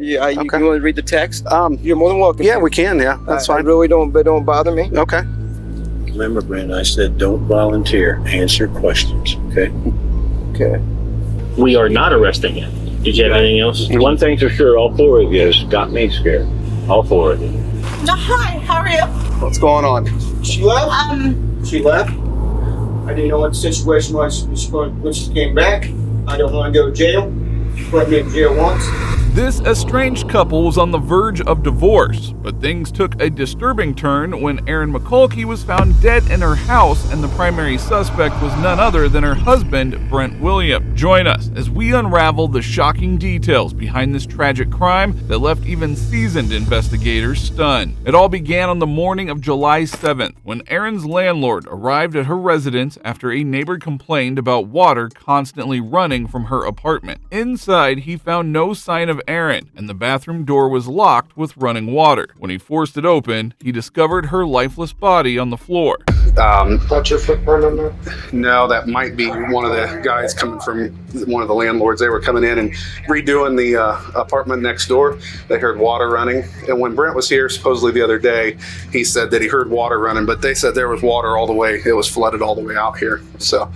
Yeah, you Okay. want to read the text? You're more than welcome. Yeah, we can. Yeah, that's I fine. really don't bother me. Okay. Remember, Brent, I said don't volunteer. Answer questions, okay? Okay. We are not arresting him. Did you have anything else? One thing's for sure, all four of you has got me scared. All four of you. Hi, how are you? What's going on? She left? She left? I didn't know what the situation was when she came back. I don't want to go to jail. She put me in jail once. This estranged couple was on the verge of divorce, but things took a disturbing turn when Erin McCulkey was found dead in her house, and the primary suspect was none other than her husband, Brent Williams. Join us as we unravel the shocking details behind this tragic crime that left even seasoned investigators stunned. It all began on the morning of July 7th, when Erin's landlord arrived at her residence after a neighbor complained about water constantly running from her apartment. Inside, he found no sign of Erin, and the bathroom door was locked with running water. When he forced it open, he discovered her lifeless body on the floor. Got your footprint on there? No, that might be one of the guys coming from one of the landlords. They were coming in and redoing the apartment next door. They heard water running. And when Brent was here, supposedly the other day, he said that he heard water running, but they said there was water all the way. It was flooded all the way out here. So,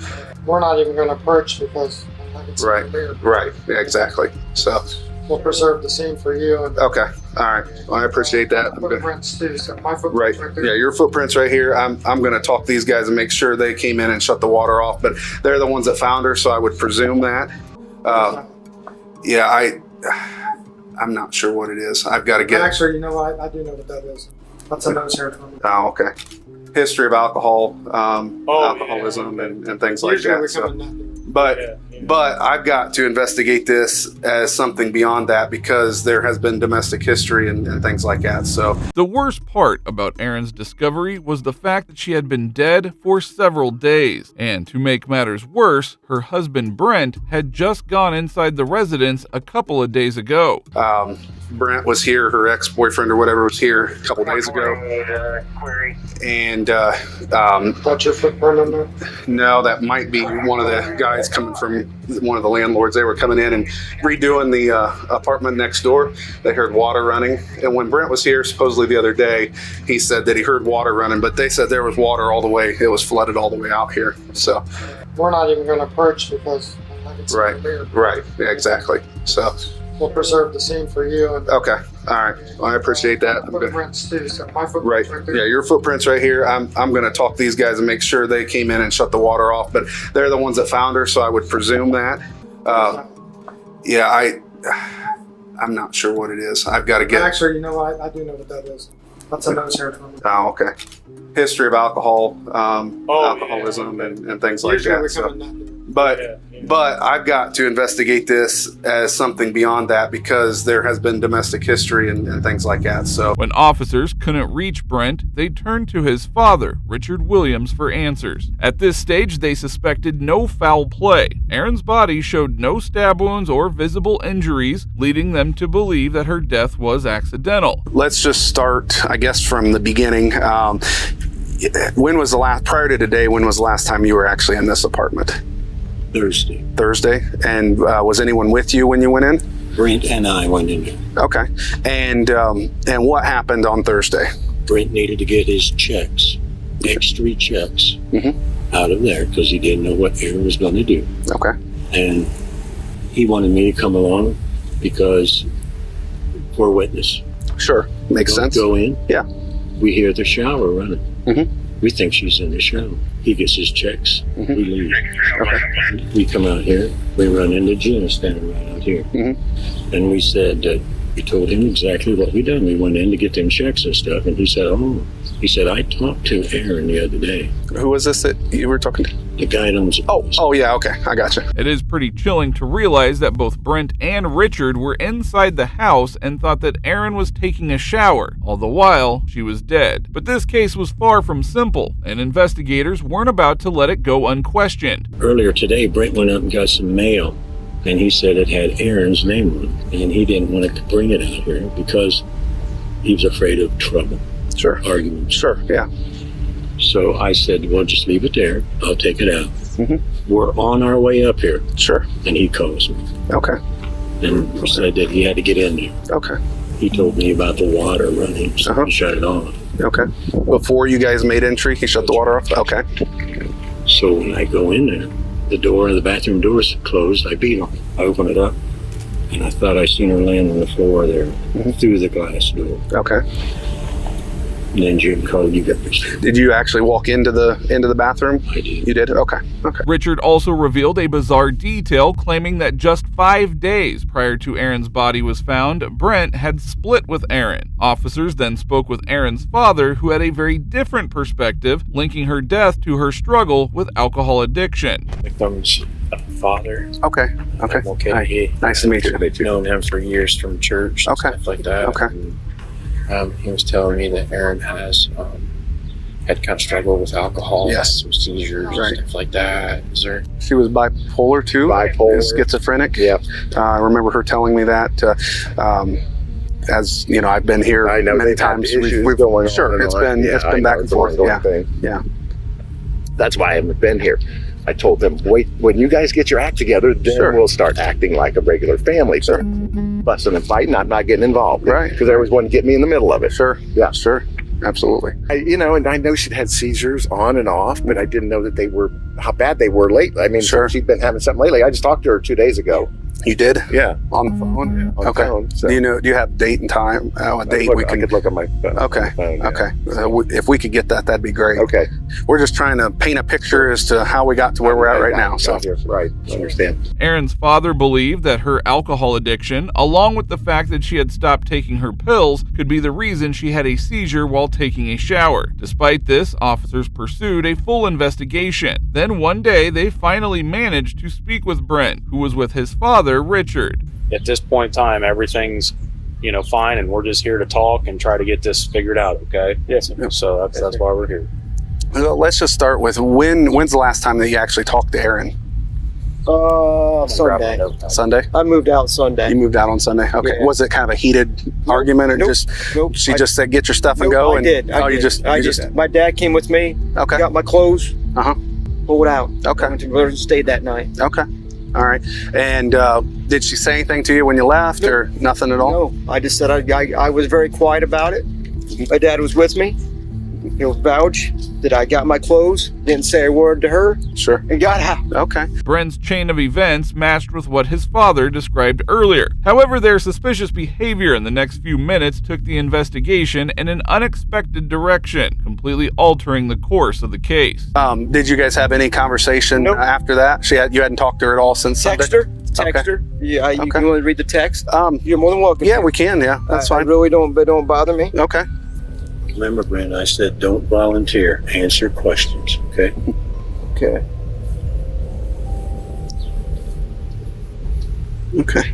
We're not even going to perch because it's right, right. Yeah, exactly. So, we'll preserve the scene for you. And okay. All right. Well, I appreciate that. footprints too. So my Right. footprints right there. Yeah, your footprints right here. I'm going to talk to these guys and make sure they came in and shut the water off, but they're the ones that found her, so I would presume that. Yeah, I'm not sure what it is. I've got to get. Actually, you know what? I do know what that is. That's a nose hair from me. Oh, okay. History of alcohol, alcoholism, and things like Usually that. we So, come in that. but I've got to investigate this as something beyond that because there has been domestic history and things like that. So The worst part about Erin's discovery was the fact that she had been dead for several days. And to make matters worse, her husband Brent had just gone inside the residence a couple of days ago. Brent was here, her ex-boyfriend or whatever was here a couple days ago. And Got your footprint on there? no, that might be one of the guys coming from one of the landlords. They were coming in and redoing the apartment next door. They heard water running. And when Brent was here, supposedly the other day, he said that he heard water running, but they said there was water all the way. It was flooded all the way out here. So, We're not even going to perch because it's right, right. Yeah, exactly. So, we'll preserve the scene for you. And okay. All right. Well, I appreciate that. footprints too. So my Right. footprints right there. Yeah, your footprints right here. I'm going to talk to these guys and make sure they came in and shut the water off, but they're the ones that found her, so I would presume that. Yeah, I'm not sure what it is. I've got to get. Actually, you know what? I do know what that is. That's a nose hair from me. Oh, okay. History of alcohol, alcoholism, and things like Usually that. we So, come in that. but I've got to investigate this as something beyond that because there has been domestic history and things like that. So, When officers couldn't reach Brent, they turned to his father, Richard Williams, for answers. At this stage, they suspected no foul play. Erin's body showed no stab wounds or visible injuries, leading them to believe that her death was accidental. let's just start, I guess, from the beginning. When was the last, prior to today, when was the last time you were actually in this apartment? Thursday. And was anyone with you when you went in? Brent and I went in there. Okay. And what happened on Thursday? Brent needed to get his checks, X3 checks, out of there because he didn't know what Erin was going to do. Okay. And he wanted me to come along because we're witness. Sure. Makes Don't sense. Go in. Yeah. We hear the shower running. Mhm. We think she's in the shower. He gets his checks. We leave. Okay. We come out here. We run into Gina standing right out here. And we said that we told him exactly what we done. We went in to get them checks and stuff. And he said, I talked to Erin the other day. Who was this that you were talking to? The guy that owns the place. Oh yeah. Okay. I gotcha. It is pretty chilling to realize that both Brent and Richard were inside the house and thought that Erin was taking a shower, all the while she was dead. But this case was far from simple, and investigators weren't about to let it go unquestioned. Earlier today, Brent went up and got some mail. And he said it had Erin's name on it. And he didn't want to bring it out here because he was afraid of trouble. Sure. Arguments. Sure. Yeah. So I said, well, just leave it there. I'll take it out. We're on our way up here. Sure. And he calls me. Okay. and said that he had to get in there. Okay. He told me about the water running, so he shut it off. Okay. Before you guys made entry, he shut the water off? Okay. So when I go in there, the bathroom door's closed. I beat him. I open it up, and I thought I seen her laying on the floor there through the glass door. Okay. And then Jim called, you got this. Did you actually walk into the bathroom? I did. You did? Okay. Okay. Richard also revealed a bizarre detail, claiming that just 5 days prior to Aaron's body was found, Brent had split with Aaron. Officers then spoke with Aaron's father, who had a very different perspective, linking her death to her struggle with alcohol addiction. Victim's father. Okay. Okay. Okay. Hi. Nice to meet you. I've known him for years from church and Okay. stuff like that. Okay. And, he was telling me that Aaron has had kind of struggled with alcohol, Yes. some seizures, Right. stuff like that. Is there? She was bipolar too? Bipolar. Schizophrenic? Yep. I remember her telling me that. As you know, I've been here I know many they've had times. issues We've going sure on it's and on. been Yeah, it's I been know, back and it's an forth. ongoing Yeah. thing. Yeah. That's why I haven't been here. I told them, wait, when you guys get your act together, then Sure. we'll start acting like a regular family. So, busting and fighting, I'm not getting involved. Right. Because there was one to get me in the middle of it. Sure. Yeah. Sure. Absolutely. And I know she'd had seizures on and off, but I didn't know that how bad they were lately. I mean, Sure. she'd been having something lately. I just talked to her 2 days ago. You did? Yeah. On the phone? On the Okay. phone, so. Do you have date and time? A date we I can. could look on my phone. Okay. Phone, yeah. Okay. If we could get that, that'd be great. Okay. We're just trying to paint a picture as to how we got to where we're at right now. So. Right. I understand. Aaron's father believed that her alcohol addiction, along with the fact that she had stopped taking her pills, could be the reason she had a seizure while taking a shower. Despite this, officers pursued a full investigation. Then one day, they finally managed to speak with Brent, who was with his father, Richard. At this point in time, everything's, fine, and we're just here to talk and try to get this figured out, okay? Yes. So that's why we're here. Well, let's just start with when's the last time that you actually talked to Aaron? Sunday. Sunday? I moved out Sunday. You moved out on Sunday? Okay. Yeah. Was it kind of a heated argument or Nope. just Nope. she just said get your stuff and go? I And did. you just My dad came with me. okay. Got my clothes. Uh-huh. Pulled out. Okay. Went to Rivers and stayed that night. Okay. All right. And did she say anything to you when you left or nothing at all? No, I just said I was very quiet about it. My dad was with me. He'll vouch that I got my clothes, didn't say a word to her, Sure. and got out. Okay. Brent's chain of events matched with what his father described earlier. However, their suspicious behavior in the next few minutes took the investigation in an unexpected direction, completely altering the course of the case. Did you guys have any conversation Nope. after that? You hadn't talked to her at all since Text Sunday? her. Text her. Yeah, you Okay. can only read the text. Um, You're more than welcome. yeah, we can. Yeah, that's I fine. really don't bother me. Okay. Remember, Brent, I said don't volunteer. Answer questions, okay? Okay. Okay.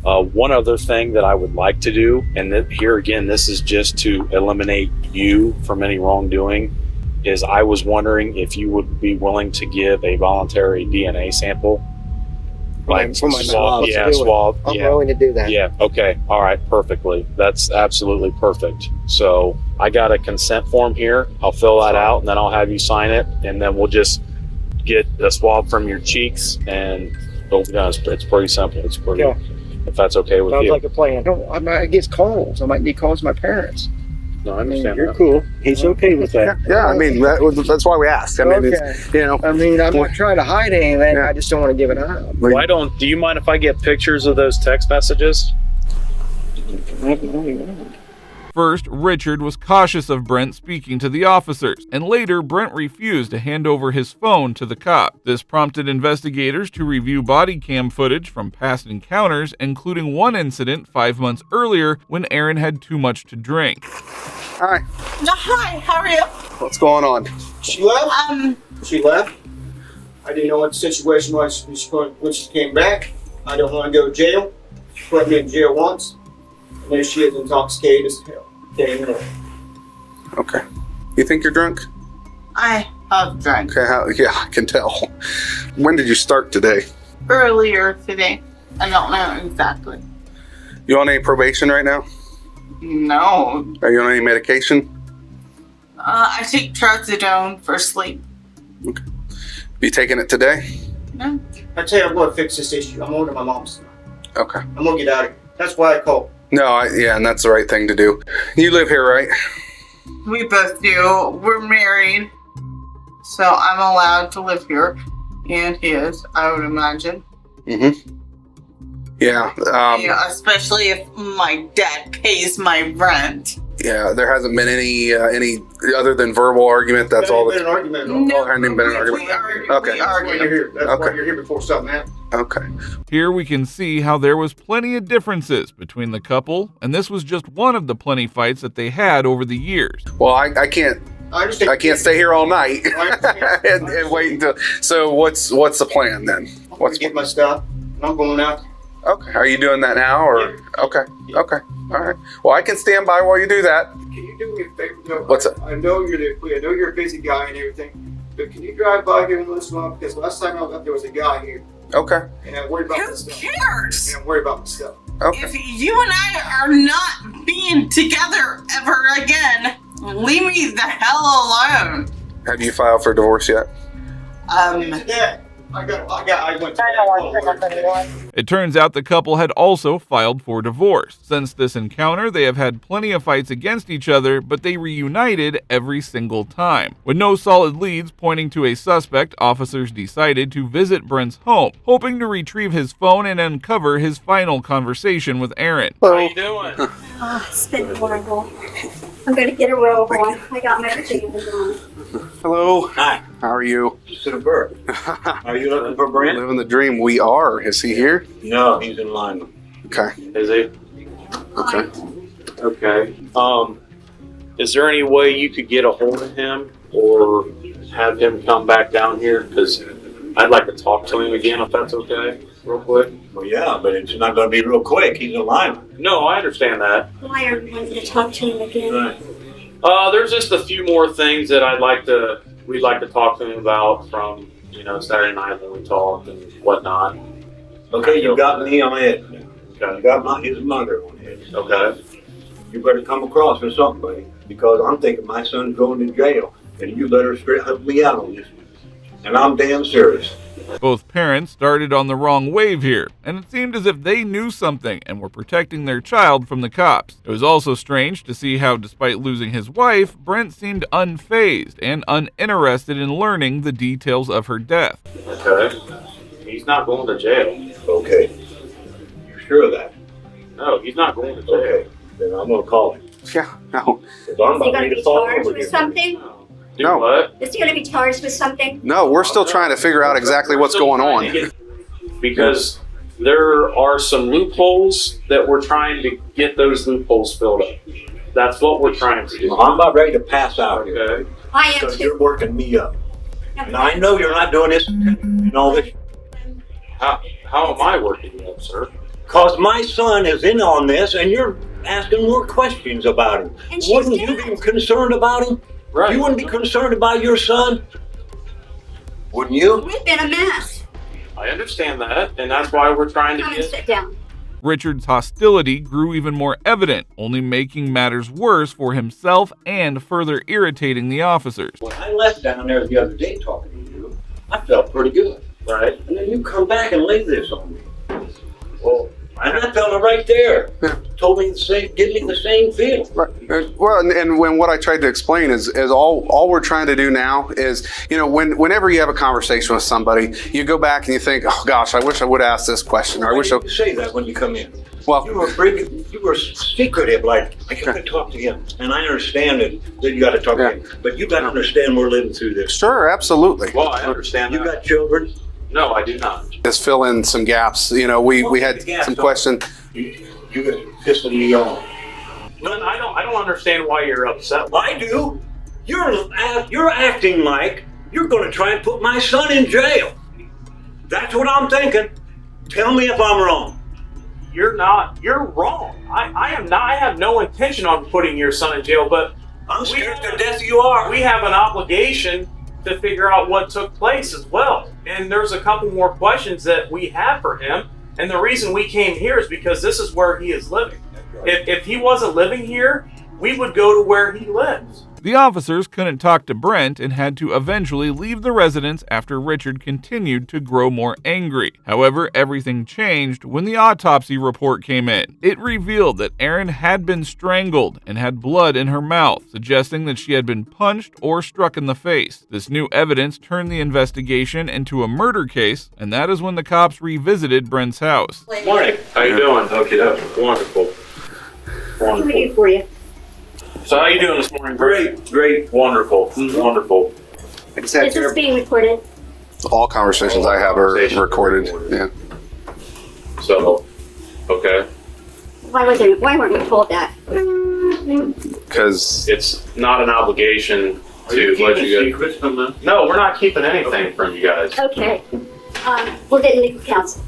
One other thing that I would like to do, and here again, this is just to eliminate you from any wrongdoing, is I was wondering if you would be willing to give a voluntary DNA sample. For my swab. Swab. I'm Yeah. willing to do that. Yeah. Okay. All right. Perfectly. That's absolutely perfect. So I got a consent form here. I'll fill that out and then I'll have you sign it, and then we'll just get a swab from your cheeks and it'll be done. It's pretty simple. It's pretty. Yeah. If that's okay with Sounds you. like a plan. I might get calls. I might need calls from my parents. No, I understand. You're that. cool. He's okay with that. Yeah. I mean, that's why we asked. I mean, Okay. it's, you know. I mean, I'm not trying to hide anything. Yeah. I just don't want to give it out. Do you mind if I get pictures of those text messages? First, Richard was cautious of Brent speaking to the officers, and later Brent refused to hand over his phone to the cop. This prompted investigators to review body cam footage from past encounters, including one incident 5 months earlier when Aaron had too much to drink. Hi. Hi, how are you? What's going on? She left. She left. I didn't know what the situation was when she came back. I don't want to go to jail. She put me in jail once. And there she is, intoxicated as hell. Okay. You think you're drunk? I have drank Okay. Yeah, I can tell. When did you start today? earlier today. I don't know exactly. You on any probation right now? No. Are you on any medication? I take trazodone for sleep. You taking it today? No. I tell you, I'm gonna fix this issue. I'm going to my mom's tonight. Okay. I'm gonna get out of here. That's why I called. No, yeah, and that's the right thing to do. You live here, right? We both do. We're married. So I'm allowed to live here. And he is, I would imagine. Mm-hmm. Yeah. Yeah, especially if my dad pays my rent. Yeah, there hasn't been any other than verbal argument. That's all. Been an argument. No, there hasn't even been an argument. We argue. Okay. We That's why you're argue. here. That's why Okay. you're here before something happens. Okay. Here we can see how there was plenty of differences between the couple, and this was just one of the plenty fights that they had over the years. Well, I can't I understand. I can't stay here all night I understand. and wait until. So what's the plan then? I'm gonna get my stuff. And I'm going out. Okay. Are you doing that now or? Yeah. Okay. Okay. All right. Well, I can stand by while you do that. Can you do me a favor? No, What's that? I know you're a busy guy and everything, but can you drive by here and listen up? Because last time I was up, there was a guy here, Okay. and I'm worried about Who my stuff. cares? And I'm worried about my stuff. Okay. If you and I are not being together ever again, leave me the hell alone. Have you filed for divorce yet? Yeah, I went to that. It turns out the couple had also filed for divorce. Since this encounter, they have had plenty of fights against each other, but they reunited every single time. With no solid leads pointing to a suspect, officers decided to visit Brent's home, hoping to retrieve his phone and uncover his final conversation with Aaron. How you doing? Oh, it's been horrible. I'm gonna get a robe on. I got my pajamas on. Hello. Hi. How are you? Super. Are you looking for Brent? Living the dream. We are. Is he here? No, he's in line. Okay. Is he? Okay. Okay. Is there any way you could get a hold of him or have him come back down here? Because I'd like to talk to him again, if that's okay, real quick. Well, yeah, but it's not going to be real quick. He's in line. No, I understand that. Why are you wanting to talk to him again? Right. There's just a few more things that we'd like to talk to him about from, Saturday night when we talked and whatnot. Okay, you got me on it. Okay. You got his mother on it. Okay. You better come across with something, buddy, because I'm thinking my son's going to jail, and you better straight help me out on this. And I'm damn serious. Both parents started on the wrong wave here, and it seemed as if they knew something and were protecting their child from the cops. It was also strange to see how, despite losing his wife, Brent seemed unfazed and uninterested in learning the details of her death. Okay. He's not going to jail. Okay. You sure of that? No, he's not going to jail. Okay. Then I'm going to call him. Yeah. No. Because I'm Is he about gonna to be fall charged over with here. something? Do No. what? Is he gonna be charged with something? No. We're still trying to figure out exactly what's going on. Because there are some loopholes that we're trying to get those loopholes filled up. That's what we're trying to do. Well, I'm about ready to pass out here. Okay. I am Because too. you're working me up. And I know you're not doing this and all this. How am I working you up, sir? Because my son is in on this and you're asking more questions about him. And she's Wouldn't you dead. be concerned about him? Right. You wouldn't be concerned about your son? Wouldn't you? We've been a mess. I understand that, and that's why we're trying to Come and get. sit down. Richard's hostility grew even more evident, only making matters worse for himself and further irritating the officers. When I left down there the other day talking to you, I felt pretty good. Right. And then you come back and lay this on me. Well, and that fella right there told me the same, give me the same feeling. Right. Well, and when what I tried to explain is all we're trying to do now is, whenever you have a conversation with somebody, you go back and you think, oh gosh, I wish I would ask this question, or I wish I. You say that when you come in. Well, You were secretive, like I got to talk to him, and I understand that you got to talk to him, but you got to understand we're living through this. Sure, absolutely. Well, I understand You that. got children. No, I do not. Just fill in some gaps. We had some questions. You got pissing me off. No, I don't understand why you're upset. I do. You're acting like you're going to try and put my son in jail. That's what I'm thinking. Tell me if I'm wrong. You're not. You're wrong. I am not. I have no intention on putting your son in jail, but I'm scared to death you are. we have an obligation to figure out what took place as well. And there's a couple more questions that we have for him. And the reason we came here is because this is where he is living. If he wasn't living here, we would go to where he lives. The officers couldn't talk to Brent and had to eventually leave the residence after Richard continued to grow more angry. However, everything changed when the autopsy report came in. It revealed that Erin had been strangled and had blood in her mouth, suggesting that she had been punched or struck in the face. This new evidence turned the investigation into a murder case, and that is when the cops revisited Brent's house. Morning. How you doing? Okay, that's wonderful. What can we do for you? So how you doing this morning? Great. Wonderful. Wonderful. Is this being recorded? All conversations I have are recorded. Yeah. So, okay. Why weren't we told that? Because it's not an obligation to let you guys. No, we're not keeping anything from you guys. Okay. We're getting legal counsel.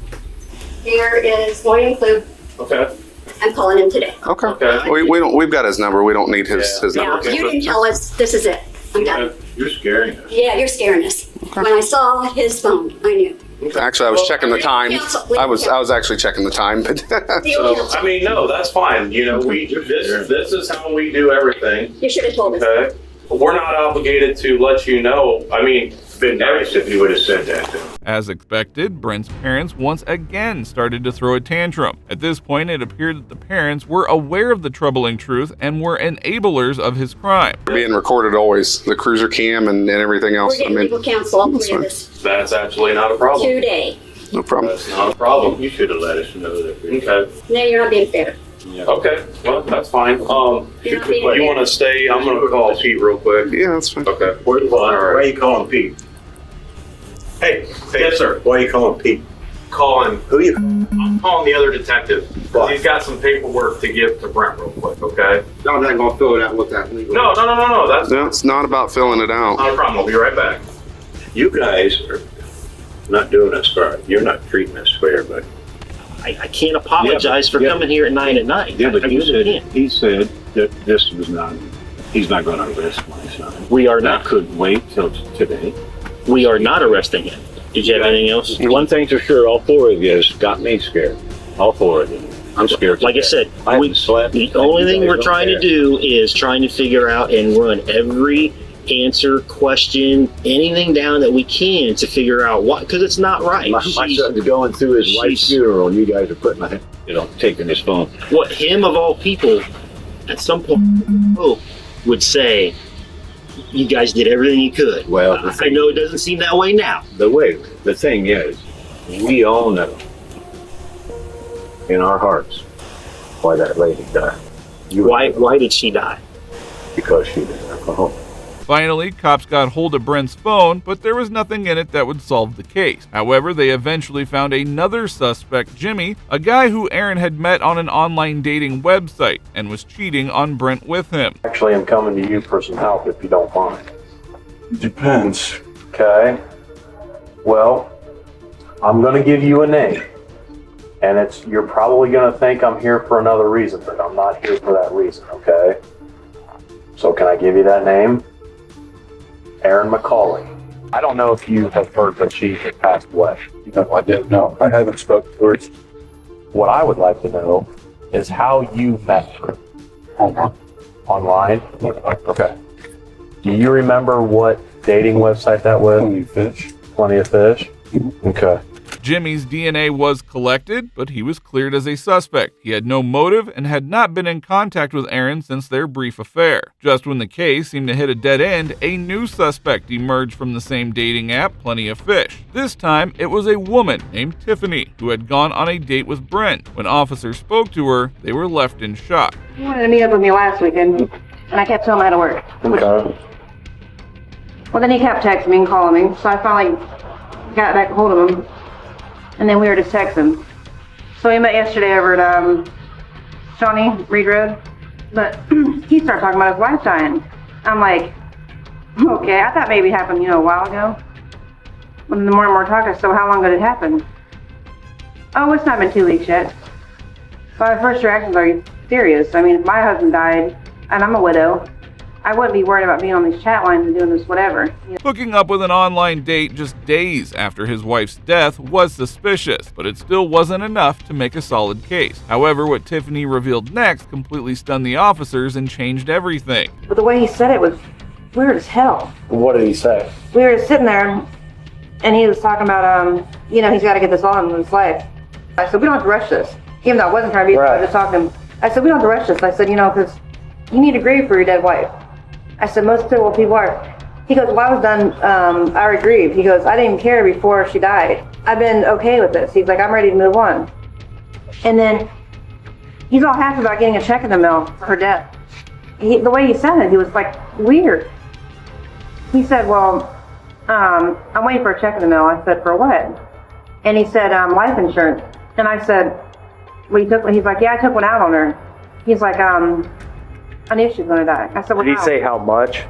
Here is William Klug. Okay. I'm calling him today. Okay. We don't. We've got his number. We don't need his Now, number. you didn't tell us this is it. I'm done. You're scaring us. Yeah, you're scaring us. When I saw his phone, I knew. Actually, I was checking the time. I was actually checking the time. So, I mean, no, that's fine. You know, this is how we do everything. You should have told us. Okay. We're not obligated to let you know. I mean, It's been nice if you would have said that to him. As expected, Brent's parents once again started to throw a tantrum. At this point, it appeared that the parents were aware of the troubling truth and were enablers of his crime. Being recorded always, the cruiser cam and everything else. We're getting legal counsel, all three of us. That's absolutely not a problem. Today. No problem. That's not a problem. You should have let us know that. Okay. No, you're not being fair. Okay. Well, that's fine. You're not being You fair. want to stay? I'm going to call Pete real quick. Yeah, that's fine. Okay. Why are you calling Pete? Hey, Yes, sir. Why are you calling Pete? Calling. Who you? I'm calling the other detective. Why? He's got some paperwork to give to Brent real quick. Okay. No, I'm not gonna fill it out with that legal. No. That's No, it's not about filling it out. not a problem. I'll be right back. You guys are not doing us fair. You're not treating us fair, but. I can't apologize for coming here at 9 at night. Yeah, but I you really said, can't. he said that this was not, he's not going to arrest my son. We are That not. could wait till today. We are not arresting him. Did you have anything else? One thing's for sure, all four of you has got me scared. All four of you. I'm scared. Like I said, I haven't slept. the only thing we're trying to do is trying to figure out and run every answer, question, anything down that we can to figure out what, because it's not right. My son's going through his wife's funeral, and you guys are putting, taking his phone. What him of all people at some point would say, you guys did everything you could. Well, I know it doesn't seem that way now. The thing is, we all know in our hearts why that lady died. Why did she die? Because she did alcohol. Finally, cops got hold of Brent's phone, but there was nothing in it that would solve the case. However, they eventually found another suspect, Jimmy, a guy who Erin had met on an online dating website and was cheating on Brent with him. Actually, I'm coming to you for some help if you don't mind. Depends. Okay. Well, I'm going to give you a name. And you're probably going to think I'm here for another reason, but I'm not here for that reason, okay? So can I give you that name? Erin McCauley. I don't know if you have heard, but she has passed away. No, I didn't know. I haven't spoken to her. What I would like to know is how you met her. Online? Okay. Do you remember what dating website that was? Plenty of Fish. Plenty of Fish? Okay. Jimmy's DNA was collected, but he was cleared as a suspect. He had no motive and had not been in contact with Erin since their brief affair. Just when the case seemed to hit a dead end, a new suspect emerged from the same dating app, Plenty of Fish. This time, it was a woman named Tiffany who had gone on a date with Brent. When officers spoke to her, they were left in shock. He wanted to meet up with me last weekend, and I kept telling him I had to work. Okay. Well, then he kept texting me and calling me, so I finally got back a hold of him. And then we were just texting. So we met yesterday over at Shawnee Reed Road. But he started talking about his wife dying. I'm like, okay, I thought maybe it happened, a while ago. But the more and more talking, so how long did it happen? Oh, it's not been 2 weeks yet. So my first reaction was, are you serious? I mean, if my husband died, and I'm a widow, I wouldn't be worried about being on these chat lines and doing this whatever. Hooking up with an online date just days after his wife's death was suspicious, but it still wasn't enough to make a solid case. However, what Tiffany revealed next completely stunned the officers and changed everything. But the way he said it was weird as hell. What did he say? We were just sitting there, and he was talking about, he's got to get this on in his life. I said, we don't have to rush this. Even though I wasn't trying to be, I was just talking to him. I said, we don't have to rush this. I said, because you need to grieve for your dead wife. I said, most people are. He goes, well, I was done, I already grieved. He goes, I didn't even care before she died. I've been okay with this. He's like, I'm ready to move on. And then he's all happy about getting a check in the mail for her death. The way he said it, he was like, weird. He said, well, I'm waiting for a check in the mail. I said, for what? And he said, life insurance. And I said, well, you took one? He's like, yeah, I took one out on her. He's like, I knew she was going to die. I said, well, Did he say how much?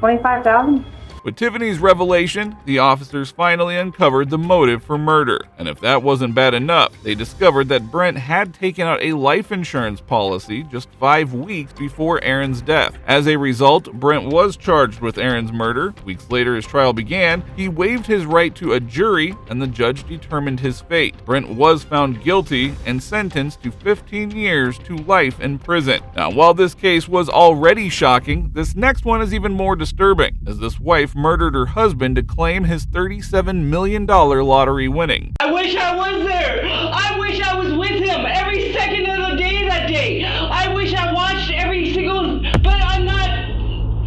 $25,000? With Tiffany's revelation, the officers finally uncovered the motive for murder. And if that wasn't bad enough, they discovered that Brent had taken out a life insurance policy just 5 weeks before Aaron's death. As a result, Brent was charged with Aaron's murder. Weeks later, his trial began. He waived his right to a jury, and the judge determined his fate. Brent was found guilty and sentenced to 15 years to life in prison. Now, while this case was already shocking, this next one is even more disturbing, as this wife murdered her husband to claim his $37 million lottery winning. I wish I was there. I wish I was with him every second of the day that day. I wish I watched every single, but I'm not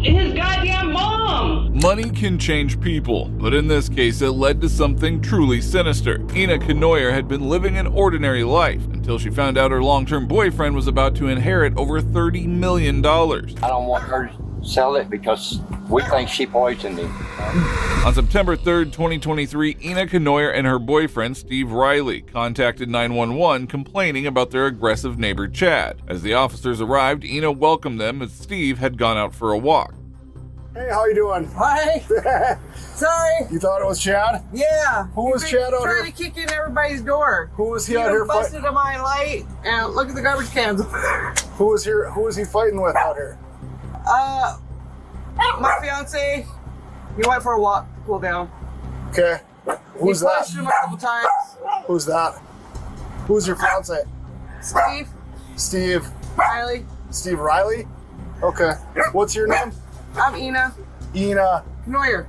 his goddamn mom. Money can change people, but in this case it led to something truly sinister. Ina Knoyer had been living an ordinary life until she found out her long-term boyfriend was about to inherit over $30 million. I don't want her to sell it because we think she poisoned him. On September 3rd, 2023, Ina Knoyer and her boyfriend, Steve Riley, contacted 911 complaining about their aggressive neighbor, Chad. As the officers arrived, Ina welcomed them as Steve had gone out for a walk. Hey, how you doing? Hi. Sorry. You thought it was Chad? Yeah. Who was Chad out here? Trying to kick in everybody's door. Who was he out here busted on my light, and look at the garbage cans. Who was here? Who was he fighting with out here? My fiance. He went for a walk, cool down. Okay. Who's he that? pushed him a couple times. Who's that? Who's your fiance? Steve. Steve. Riley. Steve Riley? Okay. What's your name? I'm Ina. Ina Knoyer.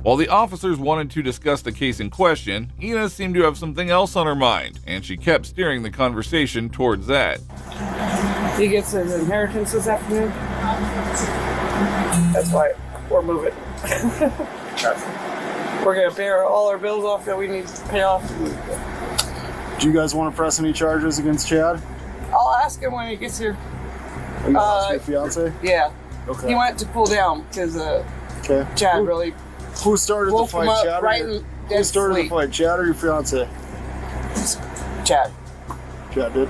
While the officers wanted to discuss the case in question, Ina seemed to have something else on her mind, and she kept steering the conversation towards that. He gets his inheritance this afternoon. That's why we're moving. We're gonna pay all our bills off that we need to pay off. Do you guys want to press any charges against Chad? I'll ask him when he gets here. Are you asking your fiance? Yeah. Okay. He went to cool down because Chad really. Who started the woke him fight? up Chad right or in who dead started sleep. the fight? Chad or your fiance? Chad. Chad did.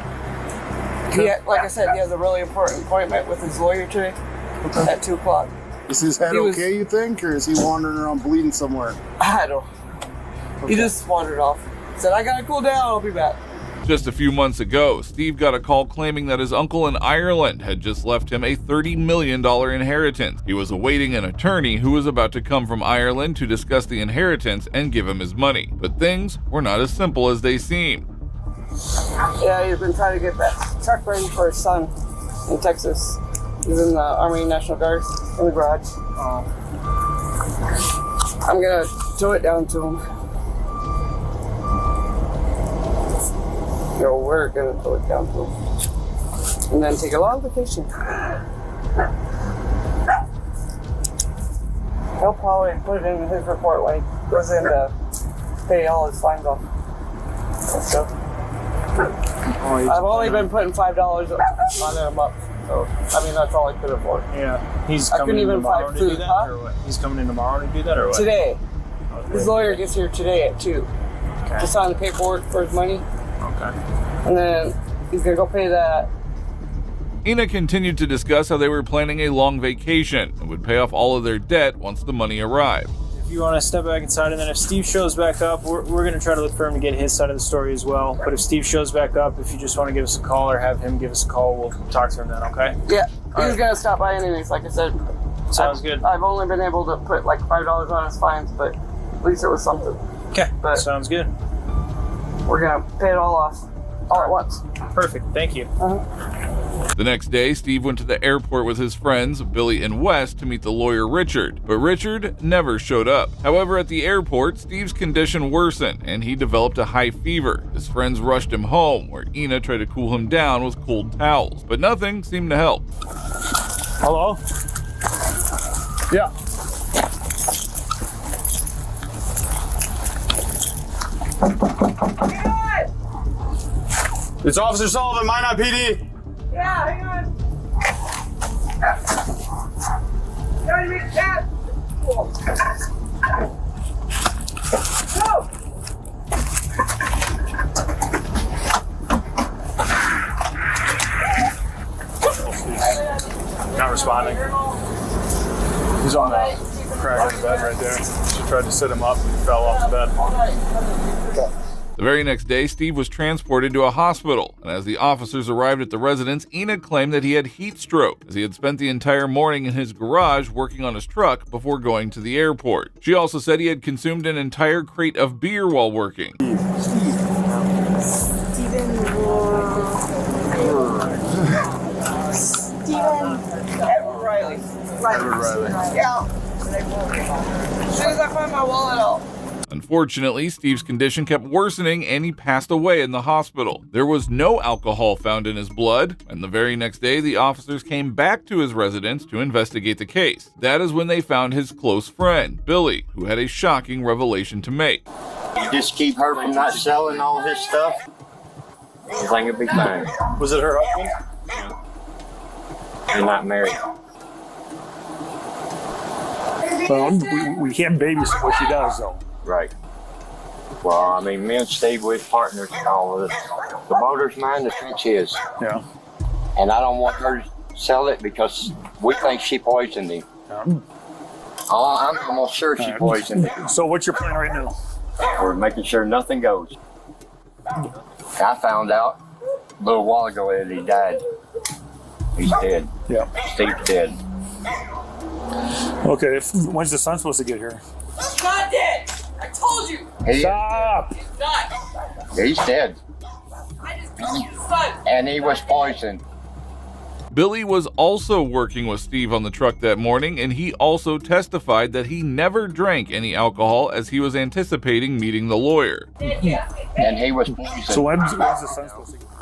Like I said, he has a really important appointment with his lawyer today at 2:00. Is his head okay, you think, or is he wandering around bleeding somewhere? I don't. He just wandered off. Said, I gotta cool down, I'll be back. Just a few months ago, Steve got a call claiming that his uncle in Ireland had just left him a $30 million inheritance. He was awaiting an attorney who was about to come from Ireland to discuss the inheritance and give him his money. But things were not as simple as they seem. Yeah, he's been trying to get that truck ready for his son in Texas. He's in the Army National Guard in the garage. I'm gonna tow it down to him. No, we're gonna tow it down to him. And then take a long vacation. He'll probably put it in his report when he goes in to pay all his fines off. And stuff. I've only been putting $5 on him up. So, I mean, that's all I could afford. Yeah. He's I coming couldn't in even buy tomorrow to do food, that, huh? or what? He's coming in tomorrow to do that, or what? Today. Okay. His lawyer gets here today at 2 to sign the paperwork for his money. Okay. And then he's gonna go pay that. Ina continued to discuss how they were planning a long vacation and would pay off all of their debt once the money arrived. If you want to step back inside, and then if Steve shows back up, we're going to try to look for him to get his side of the story as well. But if Steve shows back up, if you just want to give us a call or have him give us a call, we'll talk to him then, okay? Yeah, he's gonna stop by anyways, like I said. Sounds good. I've only been able to put like $5 on his fines, but at least it was something. Okay, but sounds good. We're gonna pay it all off, all at once. Perfect, thank you. Uh-huh. The next day, Steve went to the airport with his friends, Billy and Wes, to meet the lawyer Richard, but Richard never showed up. However, at the airport, Steve's condition worsened, and he developed a high fever. His friends rushed him home, where Ina tried to cool him down with cold towels, but nothing seemed to help. Hello? Yeah. It's Officer Sullivan, Minot PD. Yeah, hang on. Gotta be cat. Cool. Go. Not responding. He's on the crack of the bed right there. She tried to sit him up and fell off the bed. The very next day, Steve was transported to a hospital, and as the officers arrived at the residence, Ina claimed that he had heat stroke, as he had spent the entire morning in his garage working on his truck before going to the airport. She also said he had consumed an entire crate of beer while working. Edward Riley. Yeah. As soon as I find my wallet, I'll. Unfortunately, Steve's condition kept worsening and he passed away in the hospital. There was no alcohol found in his blood, and the very next day, the officers came back to his residence to investigate the case. That is when they found his close friend, Billy, who had a shocking revelation to make. You just keep her from not selling all his stuff, everything will be fine. Was it her husband? You're not married. Well, we can't babysit what she does, though. Right. Well, I mean, me and Steve, we're partners in all of this. The motor's mine, the trench is. Yeah. And I don't want her to sell it because we think she poisoned him. I'm almost sure she poisoned him. So what's your plan right now? We're making sure nothing goes. I found out a little while ago that he died. He's dead. Yeah. Steve's dead. Okay, when's the son supposed to get here? He's not dead. I told you. Stop! He's not. He's dead. I just killed his son. And he was poisoned. Billy was also working with Steve on the truck that morning, and he also testified that he never drank any alcohol as he was anticipating meeting the lawyer. And he was poisoned. So when's the son supposed to get here?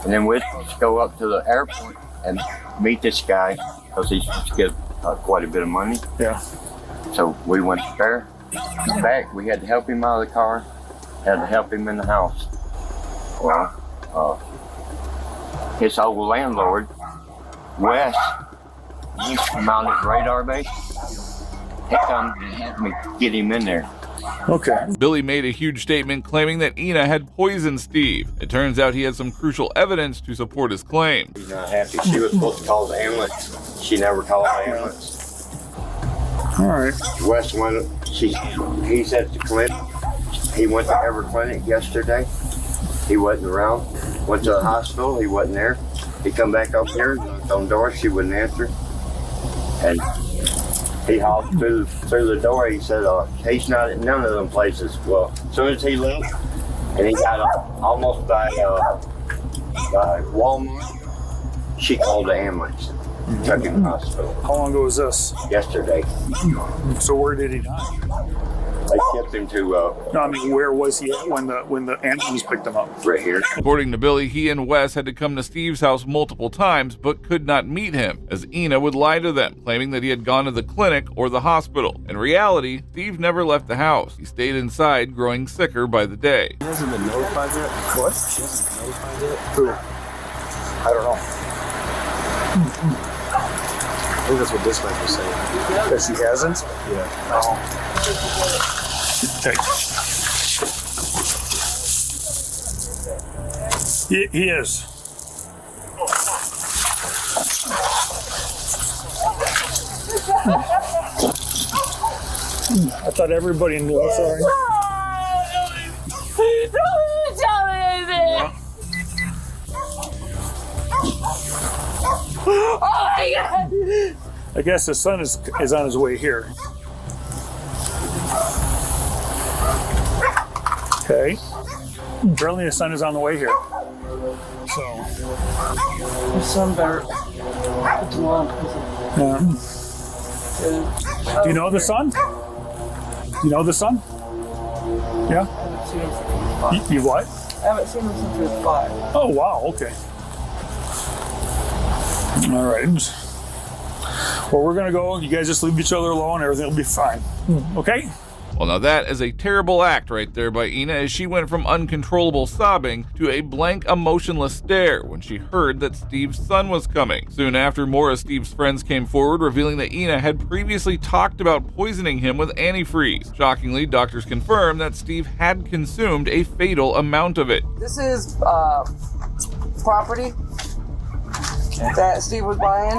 And then we're supposed to go up to the airport and meet this guy because he's supposed to get quite a bit of money. Yeah. So we went there. Back, we had to help him out of the car. Had to help him in the house. Well, his old landlord, Wes, he mounted radar base. He come and helped me get him in there. Okay. Billy made a huge statement claiming that Ina had poisoned Steve. It turns out he had some crucial evidence to support his claim. He's not happy. She was supposed to call the ambulance. She never called the ambulance. All right. Wes went, he's at the clinic. He went to Ever Clinic yesterday. He wasn't around. Went to the hospital. He wasn't there. He come back up here, knocked on the door. She wouldn't answer. And he hopped through the door. He said, he's not at none of them places. Well, as soon as he left, and he got almost by Walmart, she called the ambulance. Took him to the hospital. How long ago was this? Yesterday. So where did he die? They kept him to. No, I mean, where was he at when the ambulance picked him up? Right here. According to Billy, he and Wes had to come to Steve's house multiple times, but could not meet him, as Ina would lie to them, claiming that he had gone to the clinic or the hospital. In reality, Steve never left the house. He stayed inside, growing sicker by the day. He hasn't been notified yet? What? She hasn't been notified yet? Who? I don't know. I think that's what dispatch was saying. That she hasn't? Yeah. Okay. He is. I thought everybody knew. I'm sorry. Don't tell me anything. Oh my God! I guess the son is on his way here. Okay. Apparently the son is on the way here. So. My son better put tomorrow in prison. Yeah. Do you know the son? You know the son? Yeah? I haven't seen him since he was 5. You what? I haven't seen him since he was 5. Oh, wow, okay. All right. Well, we're going to go. You guys just leave each other alone. Everything will be fine. Okay? Well, now that is a terrible act right there by Ina, as she went from uncontrollable sobbing to a blank, emotionless stare when she heard that Steve's son was coming. Soon after, more of Steve's friends came forward, revealing that Ina had previously talked about poisoning him with antifreeze. Shockingly, doctors confirmed that Steve had consumed a fatal amount of it. This is property that Steve was buying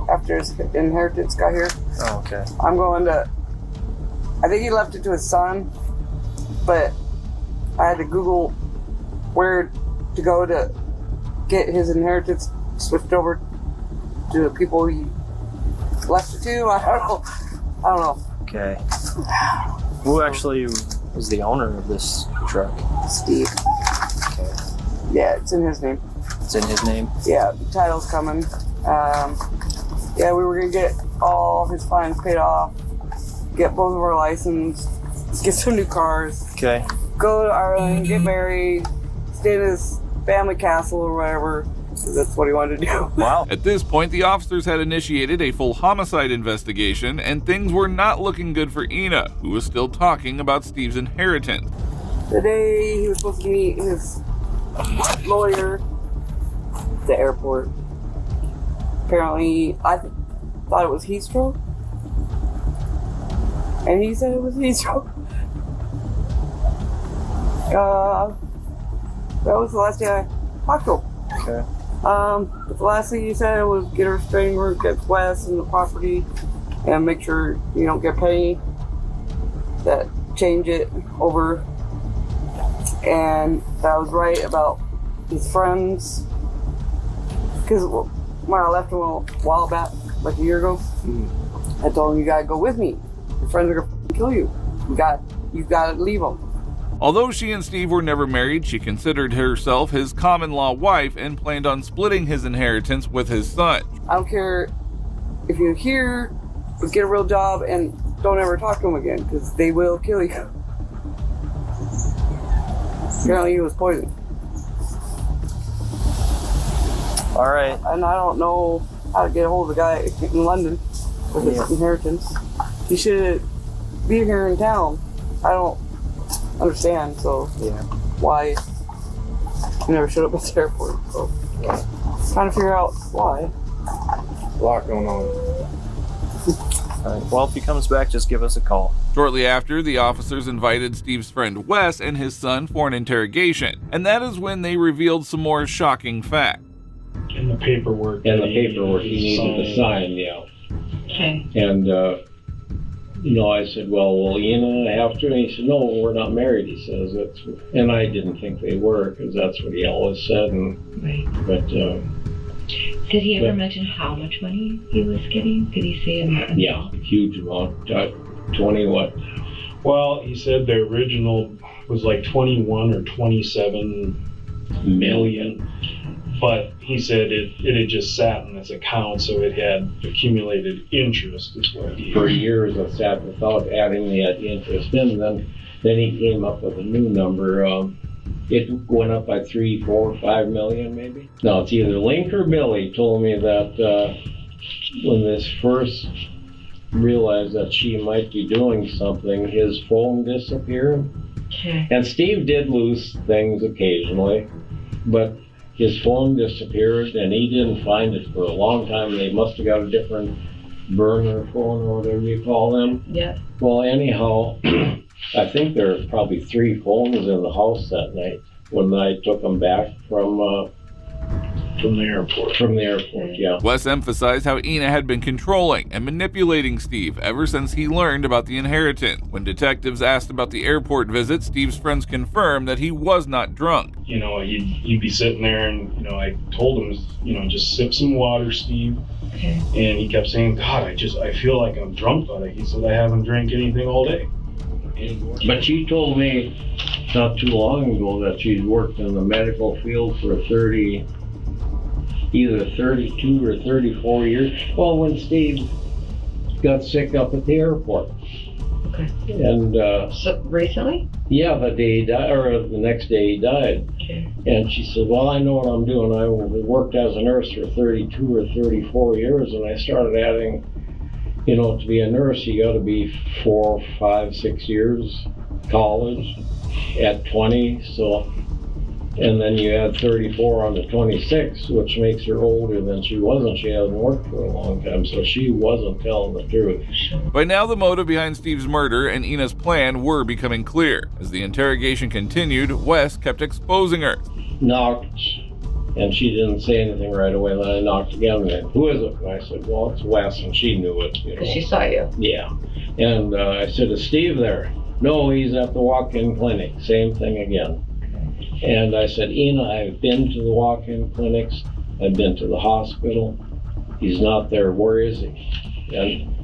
after his inheritance got here. Oh, okay. I'm going to... I think he left it to his son, but I had to Google where to go to get his inheritance switched over to the people he left it to. I don't know. Okay. Who actually was the owner of this truck? Steve. Okay. Yeah, it's in his name. It's in his name? Yeah, the title's coming. Yeah, we were gonna get all his fines paid off, get both of our license, get some new cars. Okay. Go to Ireland, get married, stay in his family castle or whatever. That's what he wanted to do. Wow. At this point, the officers had initiated a full homicide investigation, and things were not looking good for Ina, who was still talking about Steve's inheritance. The day he was supposed to meet his lawyer at the airport, apparently I thought it was heat stroke, and he said it was heat stroke. That was the last day I talked to him. Okay. But the last thing he said was get a restraining order against Wes and the property, and make sure you don't get paid. That change it over, and that was right about his friends. Because when I left him a while back, like a year ago, I told him, you gotta go with me. Your friends are gonna kill you. You gotta leave them. Although she and Steve were never married, she considered herself his common-law wife and planned on splitting his inheritance with his son. I don't care if you're here, but get a real job and don't ever talk to them again, because they will kill you. Apparently he was poisoned. All right. And I don't know how to get a hold of the guy in London with his inheritance. He should be here in town. I don't understand, so yeah, why he never showed up at the airport. So trying to figure out why. A lot going on. All right. Well, if he comes back, just give us a call. Shortly after, the officers invited Steve's friend Wes and his son for an interrogation, and that is when they revealed some more shocking facts. In the paperwork. In the paperwork, he needed to sign, yeah. Okay. And, I said, well, will Ina have to? And he said, no, we're not married, he says. And I didn't think they were, because that's what he always said. Right. But, did he ever mention how much money he was getting? Did he say amount? yeah, huge amount. 20 what? Well, he said the original was like 21 or 27 million. But he said it had just sat in his account, so it had accumulated interest. Is what he For years, it sat without adding the interest in. Then he came up with a new number. It went up by 3, 4, 5 million, maybe. No, it's either Link or Billy told me that when this first realized that she might be doing something, his phone disappeared. Okay. And Steve did lose things occasionally, but his phone disappeared and he didn't find it for a long time. They must have got a different burner phone or whatever you call them. Yeah. Well, anyhow, I think there were probably 3 phones in the house that night when I took them back from the airport. From the airport, yeah. Wes emphasized how Ina had been controlling and manipulating Steve ever since he learned about the inheritance. When detectives asked about the airport visit, Steve's friends confirmed that he was not drunk. He'd be sitting there, and I told him, just sip some water, Steve. Okay. And he kept saying, God, I feel like I'm drunk, but he said I haven't drank anything all day. But she told me not too long ago that she's worked in the medical field for either 32 or 34 years. Well, when Steve got sick up at the airport. Okay. And So recently? yeah, the day he died, or the next day he died. Okay. And she said, well, I know what I'm doing. I worked as a nurse for 32 or 34 years, and I started adding, you know, to be a nurse, you got to be 4, 5, 6 years college at 20. So, and then you add 34 on to 26, which makes her older than she was, and she hasn't worked for a long time. So she wasn't telling the truth. By now, the motive behind Steve's murder and Ina's plan were becoming clear. As the interrogation continued, Wes kept exposing her. Knocked, and she didn't say anything right away. Then I knocked again. And, who is it? And I said, well, it's Wes, and she knew it. You know. She saw you. Yeah. And I said, is Steve there? No, he's at the walk-in clinic. Same thing again. And I said, Ina, I've been to the walk-in clinics. I've been to the hospital. He's not there. Where is he? And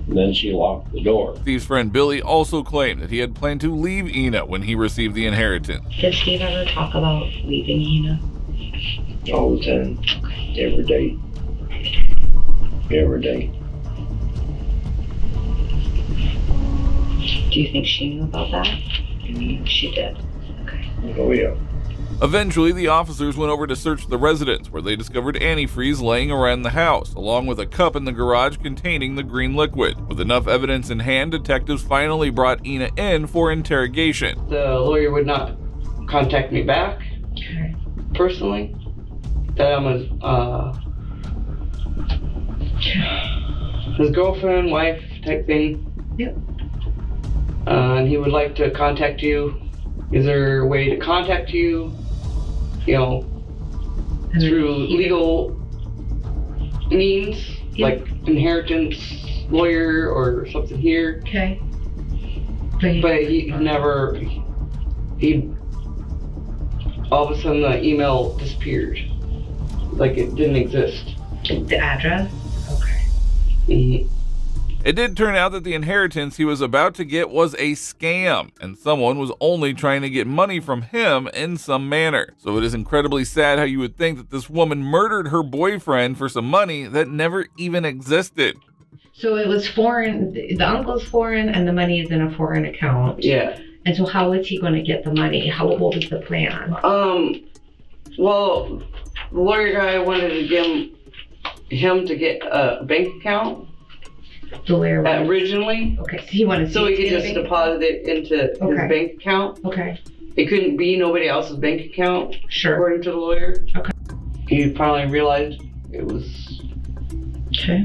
then she locked the door. Steve's friend Billy also claimed that he had planned to leave Ina when he received the inheritance. Did Steve ever talk about leaving Ina? All the time. Every day. Every day. Do you think she knew about that? She did. Oh, yeah. Eventually, the officers went over to search the residence, where they discovered antifreeze laying around the house, along with a cup in the garage containing the green liquid. With enough evidence in hand, detectives finally brought Ina in for interrogation. The lawyer would not contact me back personally. That I'm his girlfriend, wife type thing. Yep. And he would like to contact you. Is there a way to contact you? You know, through legal means, like inheritance lawyer or something here. Okay. But he never, all of a sudden the email disappeared. Like it didn't exist. The address? Mm-hmm. It did turn out that the inheritance he was about to get was a scam, and someone was only trying to get money from him in some manner. So it is incredibly sad how you would think that this woman murdered her boyfriend for some money that never even existed. So it was foreign, the uncle's foreign and the money is in a foreign account. Yeah. And so how is he going to get the money? What was the plan? Well, the lawyer guy wanted to give him to get a bank account. The lawyer originally. Okay, so he wanted so to he could get a just bank deposit it into his bank account. Okay. It couldn't be nobody else's bank account. Sure. According to the lawyer. Okay. He finally realized it was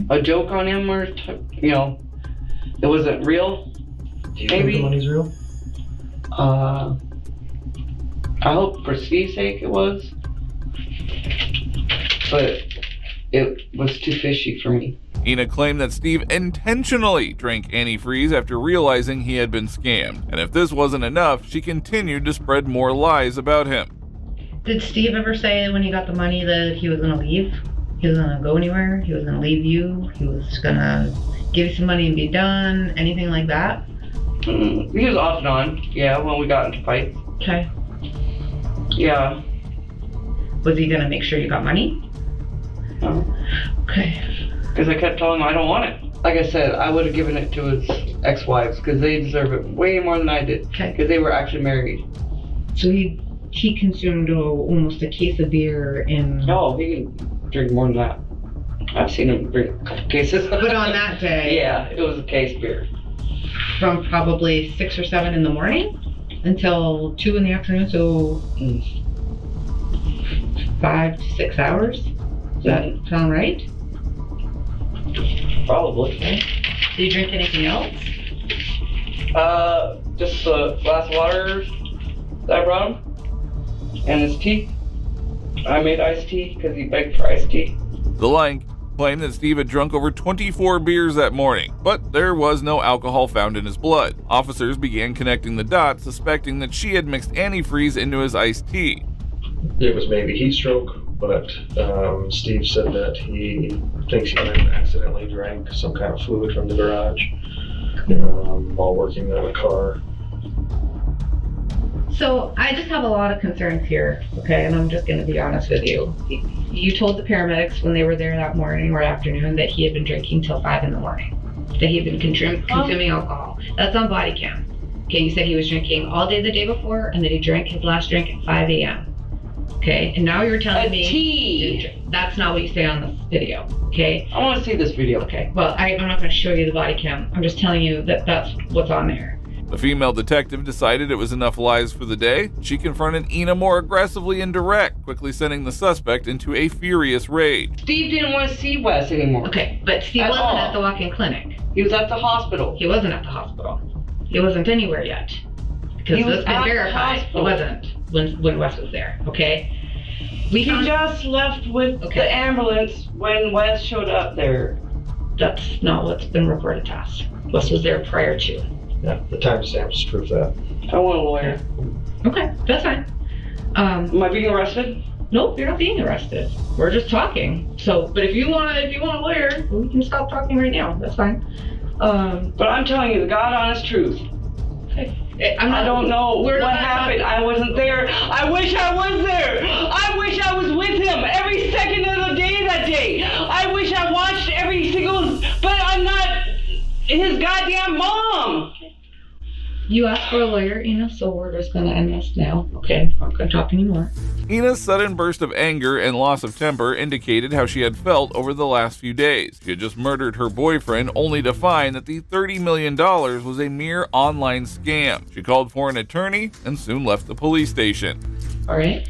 a joke on him, or you know, it wasn't real. Do you Maybe. think the money's real? I hope for Steve's sake it was, but it was too fishy for me. Ina claimed that Steve intentionally drank antifreeze after realizing he had been scammed. And if this wasn't enough, she continued to spread more lies about him. Did Steve ever say when he got the money that he was going to leave? He was going to go anywhere? He was going to leave you? He was going to give you some money and be done? Anything like that? He was off and on, yeah, when we got into fights. Okay. Yeah. Was he going to make sure you got money? No. Okay. Because I kept telling him I don't want it. Like I said, I would have given it to his ex-wives because they deserve it way more than I did. Okay. Because they were actually married. So he consumed almost a case of beer in... No, he can drink more than that. I've seen him drink a couple cases. But on that day... Yeah, it was a case of beer. From probably 6 or 7 in the morning until 2 in the afternoon, so 5 to 6 hours. Does that sound right? Probably. Okay. Did you drink anything else? Just a glass of water that I brought him. And his tea. I made iced tea because he begged for iced tea. The line claimed that Steve had drunk over 24 beers that morning, but there was no alcohol found in his blood. Officers began connecting the dots, suspecting that she had mixed antifreeze into his iced tea. It was maybe heat stroke, but Steve said that he thinks he might have accidentally drank some kind of fluid from the garage while working on a car. So I just have a lot of concerns here, okay, and I'm just gonna be honest with you. You told the paramedics when they were there that morning or afternoon that he had been drinking till 5 in the morning, that he had been consuming alcohol. That's on body cam. Okay, you said he was drinking all day the day before and that he drank his last drink at 5 a.m. Okay, and now you're telling me that's not what you say on this video, okay? I want to see this video. Okay, well, I'm not gonna show you the body cam. I'm just telling you that that's what's on there. The female detective decided it was enough lies for the day. She confronted Ina more aggressively and direct, quickly sending the suspect into a furious rage. Steve didn't want to see Wes anymore. Okay, but Steve wasn't at the walk-in clinic. He was at the hospital. He wasn't at the hospital. He wasn't anywhere yet. Because it's been verified. He wasn't when Wes was there, okay? He just left with the ambulance when Wes showed up there. That's not what's been reported to us. Wes was there prior to. Yeah, the timestamps prove that. I want a lawyer. Okay, that's fine. Am I being arrested? Nope, you're not being arrested. We're just talking. So, but if you want a lawyer, we can stop talking right now. That's fine. But I'm telling you the God honest truth. Okay. I don't know what happened. I wasn't there. I wish I was there. I wish I was with him every second of the day that day. I wish I watched every single, but I'm not his goddamn mom. You asked for a lawyer, Ina, so we're just gonna end this now. Okay, I'm not gonna talk anymore. Ina's sudden burst of anger and loss of temper indicated how she had felt over the last few days. She had just murdered her boyfriend only to find that the $30 million was a mere online scam. She called for an attorney and soon left the police station. All right.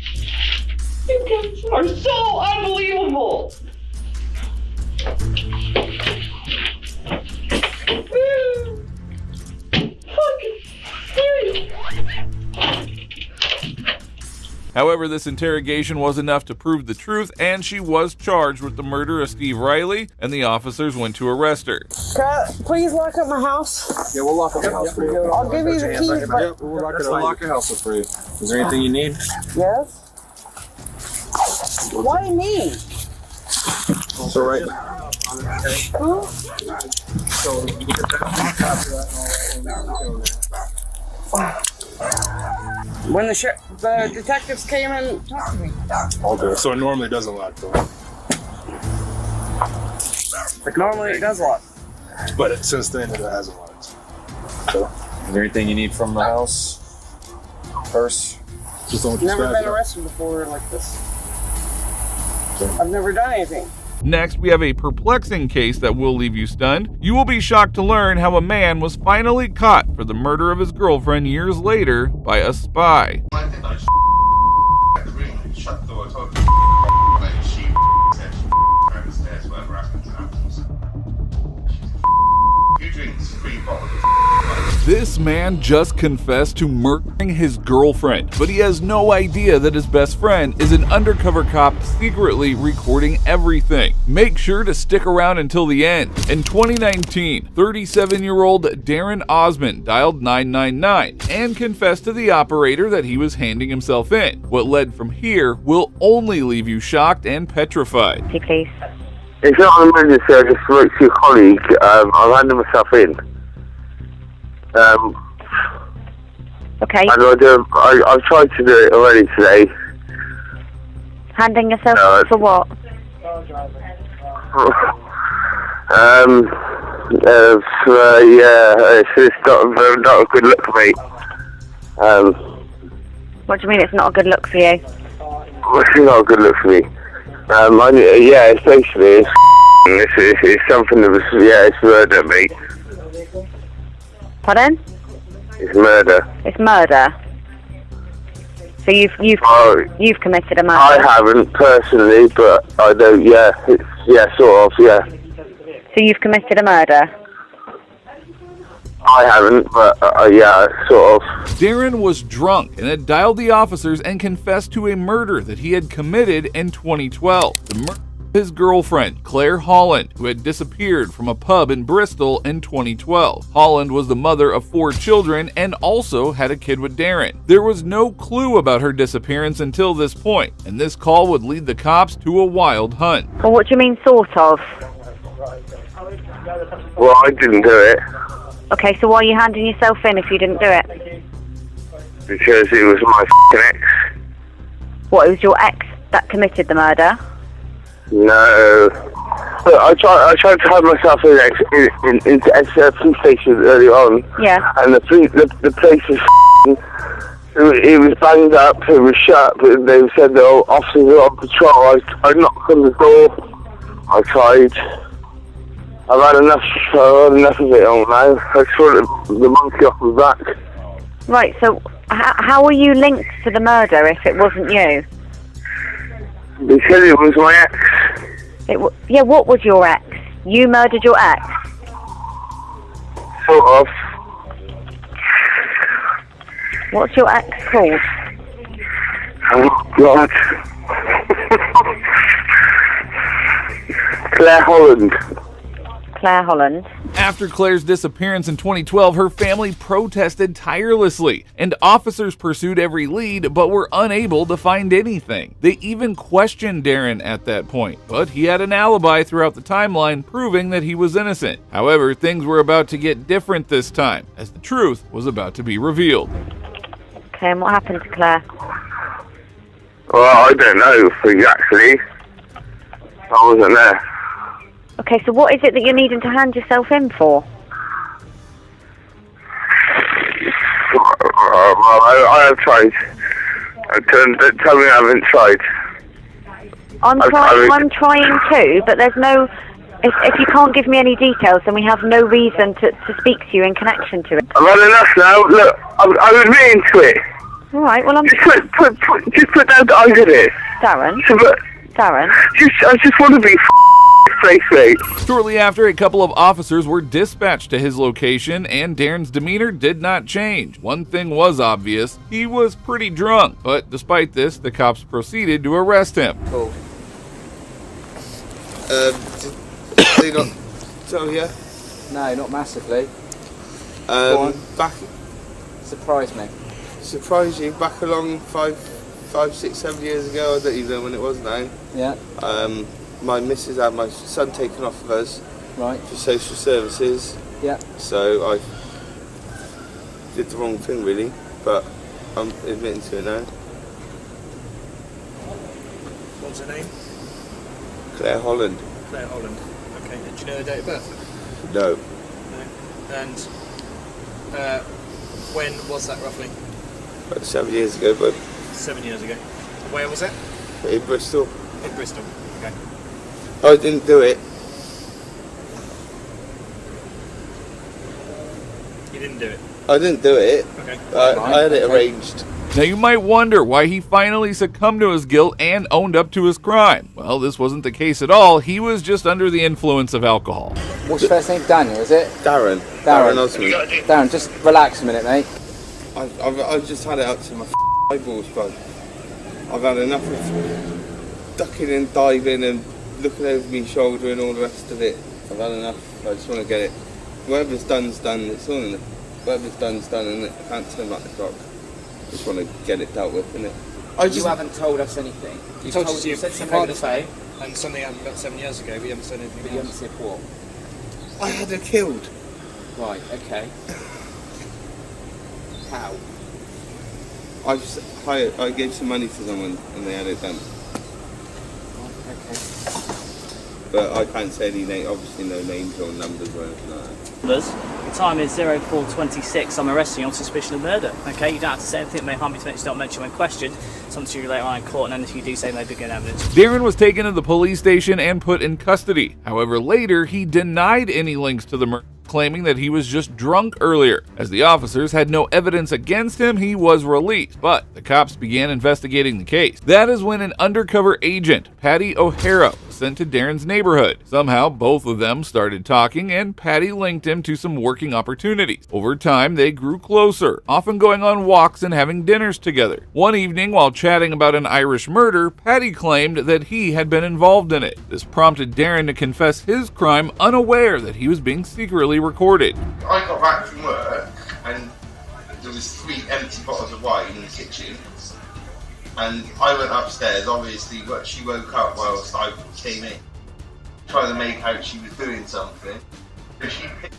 You guys are so unbelievable. However, this interrogation was enough to prove the truth, and she was charged with the murder of Steve Riley, and the officers went to arrest her. Please lock up my house. Yeah, we'll lock up the house for you. I'll give you the keys. But we'll lock the house up for you. Is there anything you need? Yes. Why me? It's all right. Huh? When the detectives came and talked to me. Okay, so it normally doesn't lock though. Normally it does lock. But since then it hasn't locked. So, is there anything you need from the house? Purse? Just don't Never been arrested before like this. I've never done anything. Next, we have a perplexing case that will leave you stunned. You will be shocked to learn how a man was finally caught for the murder of his girlfriend years later by a spy. This man just confessed to murdering his girlfriend, but he has no idea that his best friend is an undercover cop secretly recording everything. Make sure to stick around until the end. In 2019, 37-year-old Darren Osmond dialed 999 and confessed to the operator that he was handing himself in. What led from here will only leave you shocked and petrified. Please. It's not an emergency, I just wrote to your colleague. I've handed myself in. Okay. I've tried to do it already today. Handing yourself for what? It's not a good look for me. What do you mean it's not a good look for you? It's not a good look for me. It's basically, it's something that was, it's murder, mate. Pardon? It's murder. It's murder. So you've committed a murder. I haven't personally, but I know. Sort of. So you've committed a murder. I haven't, but sort of. Darren was drunk and had dialed the officers and confessed to a murder that he had committed in 2012. The murder of his girlfriend, Claire Holland, who had disappeared from a pub in Bristol in 2012. Holland was the mother of 4 children and also had a kid with Darren. There was no clue about her disappearance until this point, and this call would lead the cops to a wild hunt. Well, what do you mean, sort of? Well, I didn't do it. Okay, so why are you handing yourself in if you didn't do it? Because it was my f***ing ex. What, it was your ex that committed the murder? No. Look, I tried to hide myself into a police station early on. Yeah. And the place was it was banged up, it was shut, but they said the officers were on patrol. I knocked on the door. I tried. I've had enough of it all now. I just want the monkey off my back. Right, so how were you linked to the murder if it wasn't you? Because it was my ex. Yeah, what was your ex? You murdered your ex? Sort of. What's your ex called? Oh, God. Claire Holland. Claire Holland. After Claire's disappearance in 2012, her family protested tirelessly, and officers pursued every lead but were unable to find anything. They even questioned Darren at that point, but he had an alibi throughout the timeline proving that he was innocent. However, things were about to get different this time, as the truth was about to be revealed. Okay, and what happened to Claire? Well, I don't know exactly. I wasn't there. Okay, so what is it that you're needing to hand yourself in for? I have tried. Don't tell me I haven't tried. I'm trying too, but there's no... If you can't give me any details, then we have no reason to speak to you in connection to it. I've had enough now. Look, I'm admitting to it. All right, well, I'm... Just put down that I did it. Darren? Darren? I just want to be safe. Shortly after, a couple of officers were dispatched to his location, and Darren's demeanor did not change. One thing was obvious, he was pretty drunk, but despite this, the cops proceeded to arrest him. Cool. Did they not tell you? No, not massively. Go on. Back. Surprise me. Surprise you? Back along 5, 6, 7 years ago. I don't even know when it was now. Yeah. My missus had my son taken off of us. Right. For social services. Yeah. So I did the wrong thing really, but I'm admitting to it now. What's her name? Claire Holland. Claire Holland. Okay. Did you know her date of birth? No. No. And when was that roughly? About 7 years ago, but 7 years ago. Where was it? in Bristol. In Bristol. Okay. I didn't do it. You didn't do it? I didn't do it. Okay. I had it arranged. Now you might wonder why he finally succumbed to his guilt and owned up to his crime. Well, this wasn't the case at all. He was just under the influence of alcohol. What's your first name? Daniel, is it? Darren. Darren Osmond. Darren, just relax a minute, mate. I've just had it up to my eyeballs, bud. I've had enough of ducking and diving and looking over my shoulder and all the rest of it. I've had enough. I just want to get it. Whatever's done's done. It's all in it. Whatever's done's done, and I can't turn back the clock. Just want to get it dealt with, innit? You haven't told us anything. You told us you said something over the phone. And something happened about 7 years ago, but you haven't said anything But you haven't said what? I had her killed. Right, okay. How? I gave some money to someone and they had it done. Okay. But I can't say any name, obviously no names or numbers or anything like that. The time is 04:26. I'm arresting you on suspicion of murder. Okay, you don't have to say anything that may harm you to mention, don't mention when questioned. Something to you later on in court, and then if you do say may be good evidence. Darren was taken to the police station and put in custody. However, later he denied any links to the murder, claiming that he was just drunk earlier. As the officers had no evidence against him, he was released, but the cops began investigating the case. That is when an undercover agent, Patty O'Hara, was sent to Darren's neighborhood. Somehow, both of them started talking, and Patty linked him to some working opportunities. Over time, they grew closer, often going on walks and having dinners together. One evening, while chatting about an Irish murder, Patty claimed that he had been involved in it. This prompted Darren to confess his crime, unaware that he was being secretly recorded. I got back from work and there was 3 empty bottles of wine in the kitchen, and I went upstairs. Obviously, she woke up whilst I came in, trying to make out she was doing something. So she picked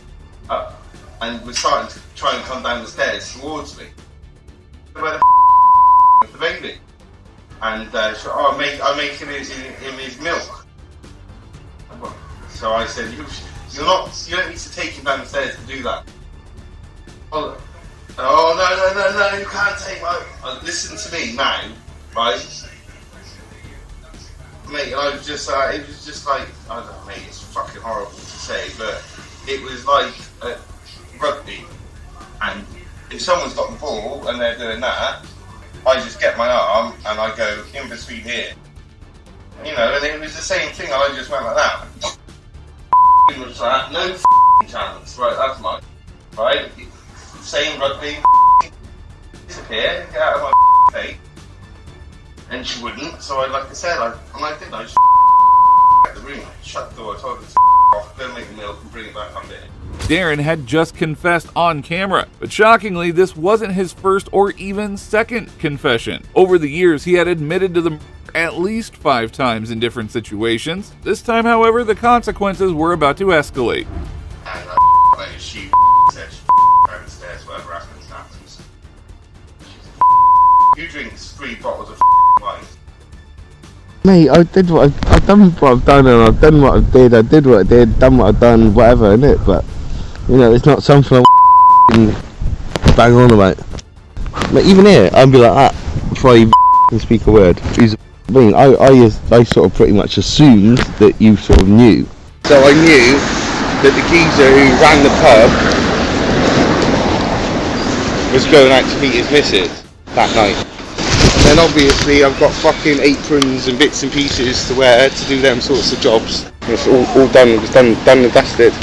up and was starting to try and come down the stairs towards me. where the baby. And so, I'm making him his milk. So I said, you don't need to take him downstairs to do that. Oh no, you can't take my... listen to me now, right? Mate, I was just, it was just like, I don't know, mate, it's fucking horrible to say, but it was like rugby. And if someone's got the ball and they're doing that, I just get my arm and I go in between here. You know, and it was the same thing, I just went like that. Was that, no chance, right, that's mine. Right? Same rugby, disappear, get out of my face. And she wouldn't, so like I said, I just at the room, shut the door, I told her to off, go make the milk and bring it back on there. Darren had just confessed on camera, but shockingly, this wasn't his first or even second confession. Over the years, he had admitted to the murder at least 5 times in different situations. This time, however, the consequences were about to escalate. And she said she downstairs, whatever happens. You drink 3 bottles of wine. Mate, I've done what I've done, and I've done what I did. I did what I did, done what I've done, whatever, innit? But you know, it's not something I bang on about. But even here, I'd be like that before I even speak a word. I mean, I sort of pretty much assumed that you sort of knew. So I knew that the geezer who ran the pub was going out to meet his missus that night. And then obviously I've got fucking aprons and bits and pieces to wear to do them sorts of jobs. It's all done, it was done and dusted.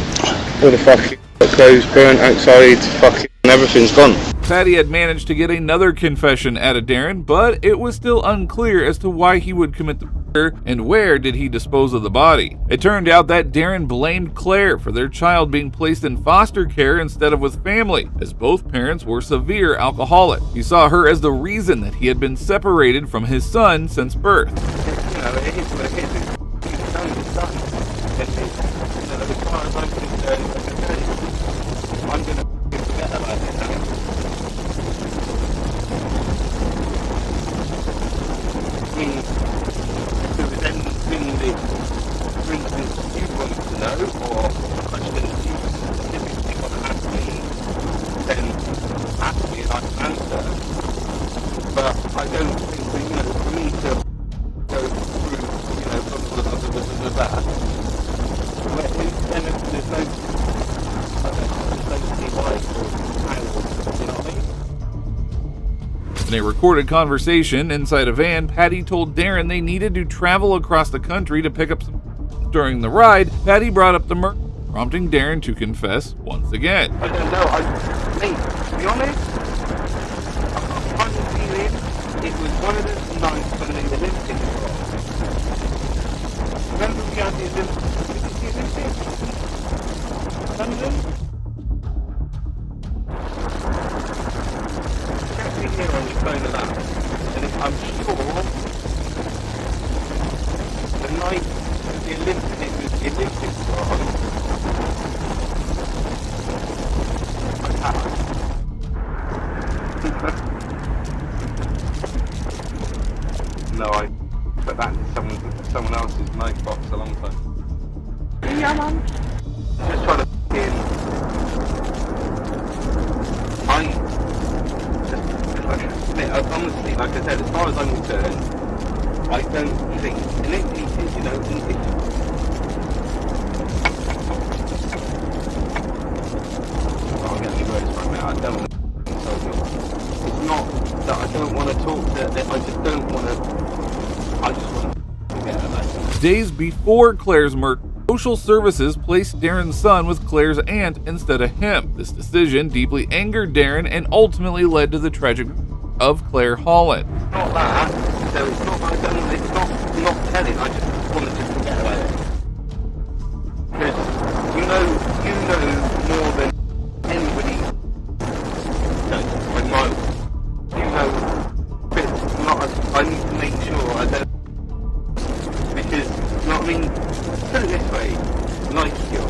All the fucking clothes burnt outside, fucking everything's gone. Paddy had managed to get another confession out of Darren, but it was still unclear as to why he would commit the murder and where did he dispose of the body. It turned out that Darren blamed Claire for their child being placed in foster care instead of with family, as both parents were severe alcoholics. He saw her as the reason that he had been separated from his son since birth. You know, it is what it is. His son is his son. And as far as I'm concerned, I'm going to forget about it now. I mean, if there was anything that, for instance, you wanted to know, or questions you specifically want to ask me, then ask me and I can answer. But I don't think that, you know, for me to go through, you know, that, then there's no device or power, you know what I mean? In a recorded conversation inside a van, Paddy told Darren they needed to travel across the country to pick up some. During the ride, Paddy brought up the murder, prompting Darren to confess once again. I don't know, mate, to be honest, I've got a feeling it was one of those nights when the Olympics were on. Remember we had the Olympics? London? Here on your phone of that, and I'm sure the night the Olympics were on, no, I put that in someone else's note box a long time. Yeah, man. Just trying to honestly, like I said, as far as I'm concerned, I don't think, and it, you know, I'll get the words right now, I don't want to insult you. It's not that I don't want to talk to them, I just don't want to, I just want to forget about it. Days before Claire's murder, social services placed Darren's son with Claire's aunt instead of him. This decision deeply angered Darren and ultimately led to the tragic of Claire Holland. It's not that, so it's not like it's not telling, I just want to just forget about it. Because you know more than anybody knows, like Miles. You know, but not, I need to make sure I don't, because, you know what I mean, put it this way, like you.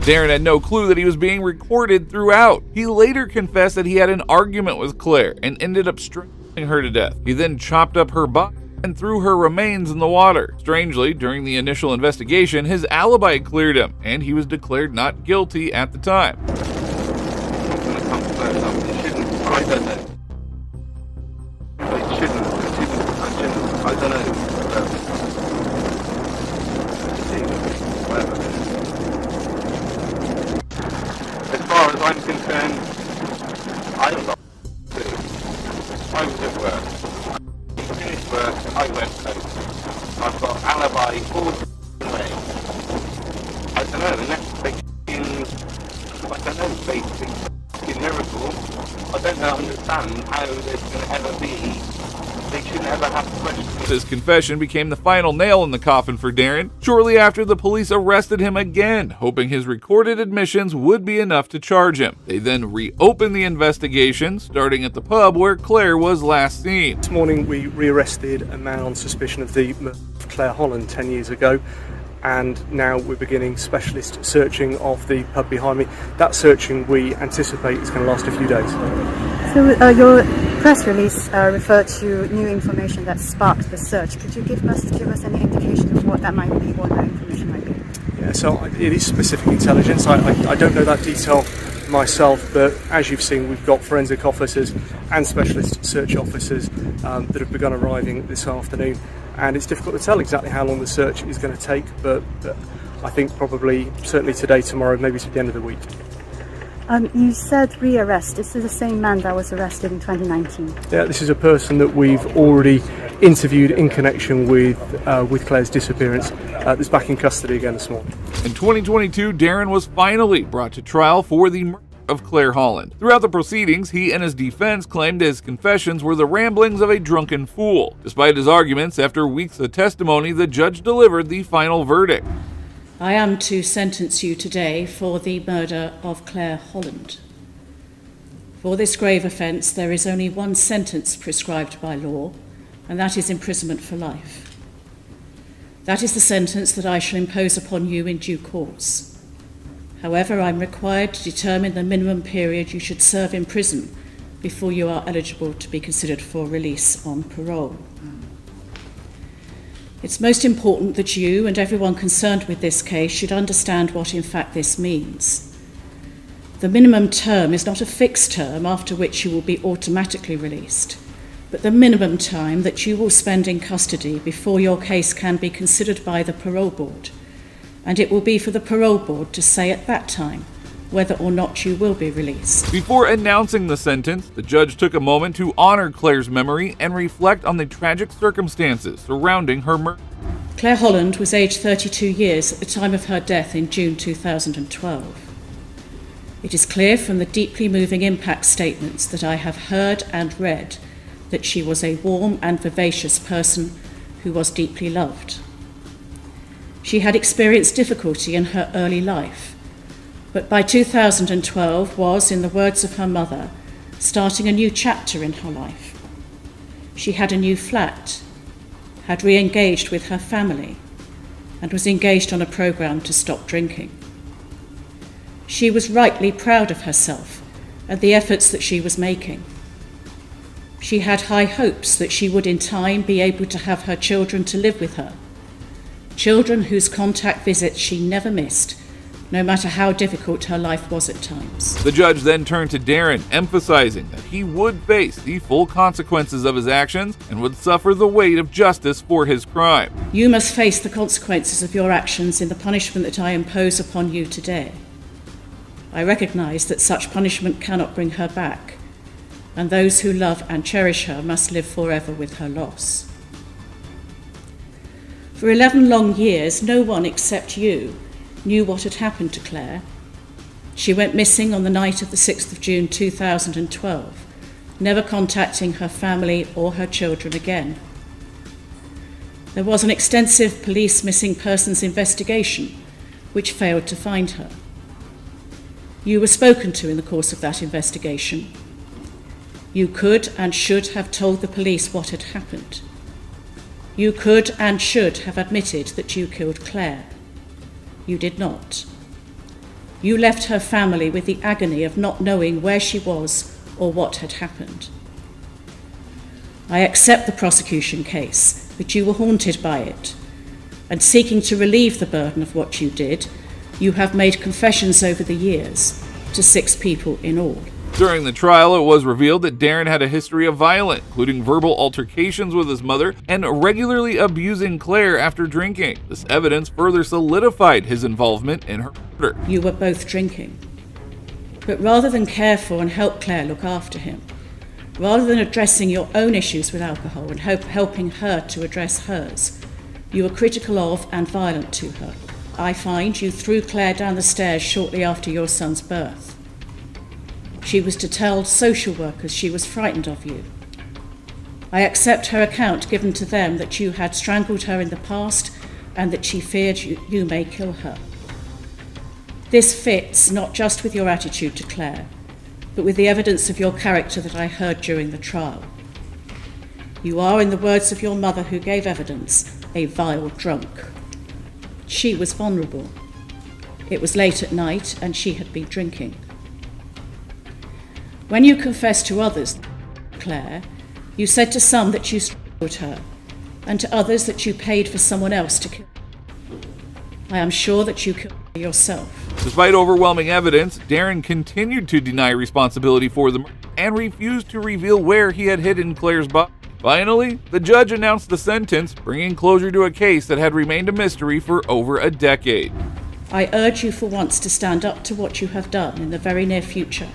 Darren had no clue that he was being recorded throughout. He later confessed that he had an argument with Claire and ended up strangling her to death. He then chopped up her body and threw her remains in the water. Strangely, during the initial investigation, his alibi cleared him, and he was declared not guilty at the time. I don't know. As far as I'm concerned, I was at work. Finished work, I went home. I've got alibi all the way. I don't know, unless they fucking miracle, I don't understand how there's going to ever be. They shouldn't ever have questions. This confession became the final nail in the coffin for Darren. Shortly after, the police arrested him again, hoping his recorded admissions would be enough to charge him. They then reopened the investigation, starting at the pub where Claire was last seen. This morning we rearrested a man on suspicion of the murder of Claire Holland 10 years ago, and now we're beginning specialist searching of the pub behind me. That searching we anticipate is going to last a few days. So your press release referred to new information that sparked the search. Could you give us any indication of what that might be, what that information might be? Yeah, so it is specific intelligence. I don't know that detail myself, but as you've seen, we've got forensic officers and specialist search officers that have begun arriving this afternoon, and it's difficult to tell exactly how long the search is going to take, but I think probably certainly today, tomorrow, maybe to the end of the week. You said rearrest. This is the same man that was arrested in 2019. Yeah, this is a person that we've already interviewed in connection with Claire's disappearance. That's back in custody again this morning. In 2022, Darren was finally brought to trial for the murder of Claire Holland. Throughout the proceedings, he and his defense claimed his confessions were the ramblings of a drunken fool. Despite his arguments, after weeks of testimony, the judge delivered the final verdict. I am to sentence you today for the murder of Claire Holland. For this grave offence, there is only one sentence prescribed by law, and that is imprisonment for life. That is the sentence that I shall impose upon you in due course. However, I'm required to determine the minimum period you should serve in prison before you are eligible to be considered for release on parole. It's most important that you and everyone concerned with this case should understand what in fact this means. The minimum term is not a fixed term after which you will be automatically released, but the minimum time that you will spend in custody before your case can be considered by the parole board, and it will be for the parole board to say at that time whether or not you will be released. Before announcing the sentence, the judge took a moment to honor Claire's memory and reflect on the tragic circumstances surrounding her murder. Claire Holland was aged 32 years at the time of her death in June 2012. It is clear from the deeply moving impact statements that I have heard and read that she was a warm and vivacious person who was deeply loved. She had experienced difficulty in her early life, but by 2012 was, in the words of her mother, starting a new chapter in her life. She had a new flat, had re-engaged with her family, and was engaged on a programme to stop drinking. She was rightly proud of herself and the efforts that she was making. She had high hopes that she would in time be able to have her children to live with her, children whose contact visits she never missed, no matter how difficult her life was at times. The judge then turned to Darren, emphasizing that he would face the full consequences of his actions and would suffer the weight of justice for his crime. You must face the consequences of your actions in the punishment that I impose upon you today. I recognize that such punishment cannot bring her back, and those who love and cherish her must live forever with her loss. For 11 long years, no one except you knew what had happened to Claire. She went missing on the night of the 6th of June 2012, never contacting her family or her children again. There was an extensive police missing persons investigation which failed to find her. You were spoken to in the course of that investigation. You could and should have told the police what had happened. You could and should have admitted that you killed Claire. You did not. You left her family with the agony of not knowing where she was or what had happened. I accept the prosecution case, but you were haunted by it. And seeking to relieve the burden of what you did, you have made confessions over the years to 6 people in all. During the trial, it was revealed that Darren had a history of violence, including verbal altercations with his mother and regularly abusing Claire after drinking. This evidence further solidified his involvement in her murder. You were both drinking. But rather than care for and help Claire look after him, rather than addressing your own issues with alcohol and helping her to address hers, you were critical of and violent to her. I find you threw Claire down the stairs shortly after your son's birth. She was to tell social workers she was frightened of you. I accept her account given to them that you had strangled her in the past and that she feared you may kill her. This fits not just with your attitude to Claire, but with the evidence of your character that I heard during the trial. You are, in the words of your mother who gave evidence, a vile drunk. She was vulnerable. It was late at night and she had been drinking. When you confessed to others, Claire, you said to some that you strangled her, and to others that you paid for someone else to kill her. I am sure that you killed her yourself. Despite overwhelming evidence, Darren continued to deny responsibility for the murder and refused to reveal where he had hidden Claire's body. Finally, the judge announced the sentence, bringing closure to a case that had remained a mystery for over a decade. I urge you for once to stand up to what you have done in the very near future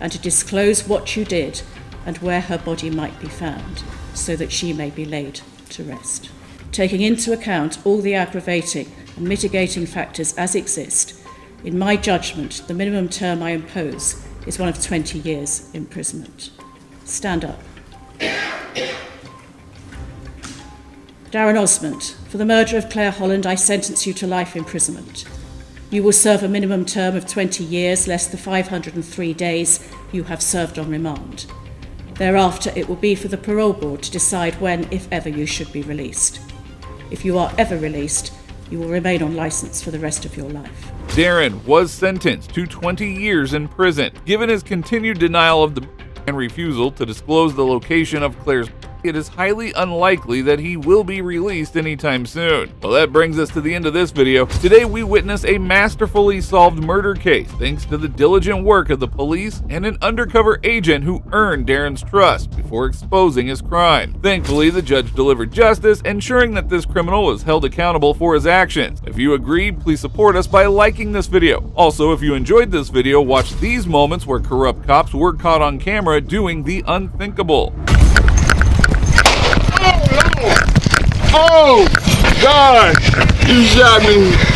and to disclose what you did and where her body might be found so that she may be laid to rest. Taking into account all the aggravating and mitigating factors as exist, in my judgment, the minimum term I impose is one of 20 years imprisonment. Stand up. Darren Osmond, for the murder of Claire Holland, I sentence you to life imprisonment. You will serve a minimum term of 20 years, less the 503 days you have served on remand. Thereafter, it will be for the parole board to decide when, if ever, you should be released. If you are ever released, you will remain on license for the rest of your life. Darren was sentenced to 20 years in prison. Given his continued denial of the murder and refusal to disclose the location of Claire's body, it is highly unlikely that he will be released anytime soon. Well, that brings us to the end of this video. Today we witness a masterfully solved murder case thanks to the diligent work of the police and an undercover agent who earned Darren's trust before exposing his crime. Thankfully, the judge delivered justice, ensuring that this criminal was held accountable for his actions. If you agree, please support us by liking this video. Also, if you enjoyed this video, watch these moments where corrupt cops were caught on camera doing the unthinkable. Oh, gosh! You shot me.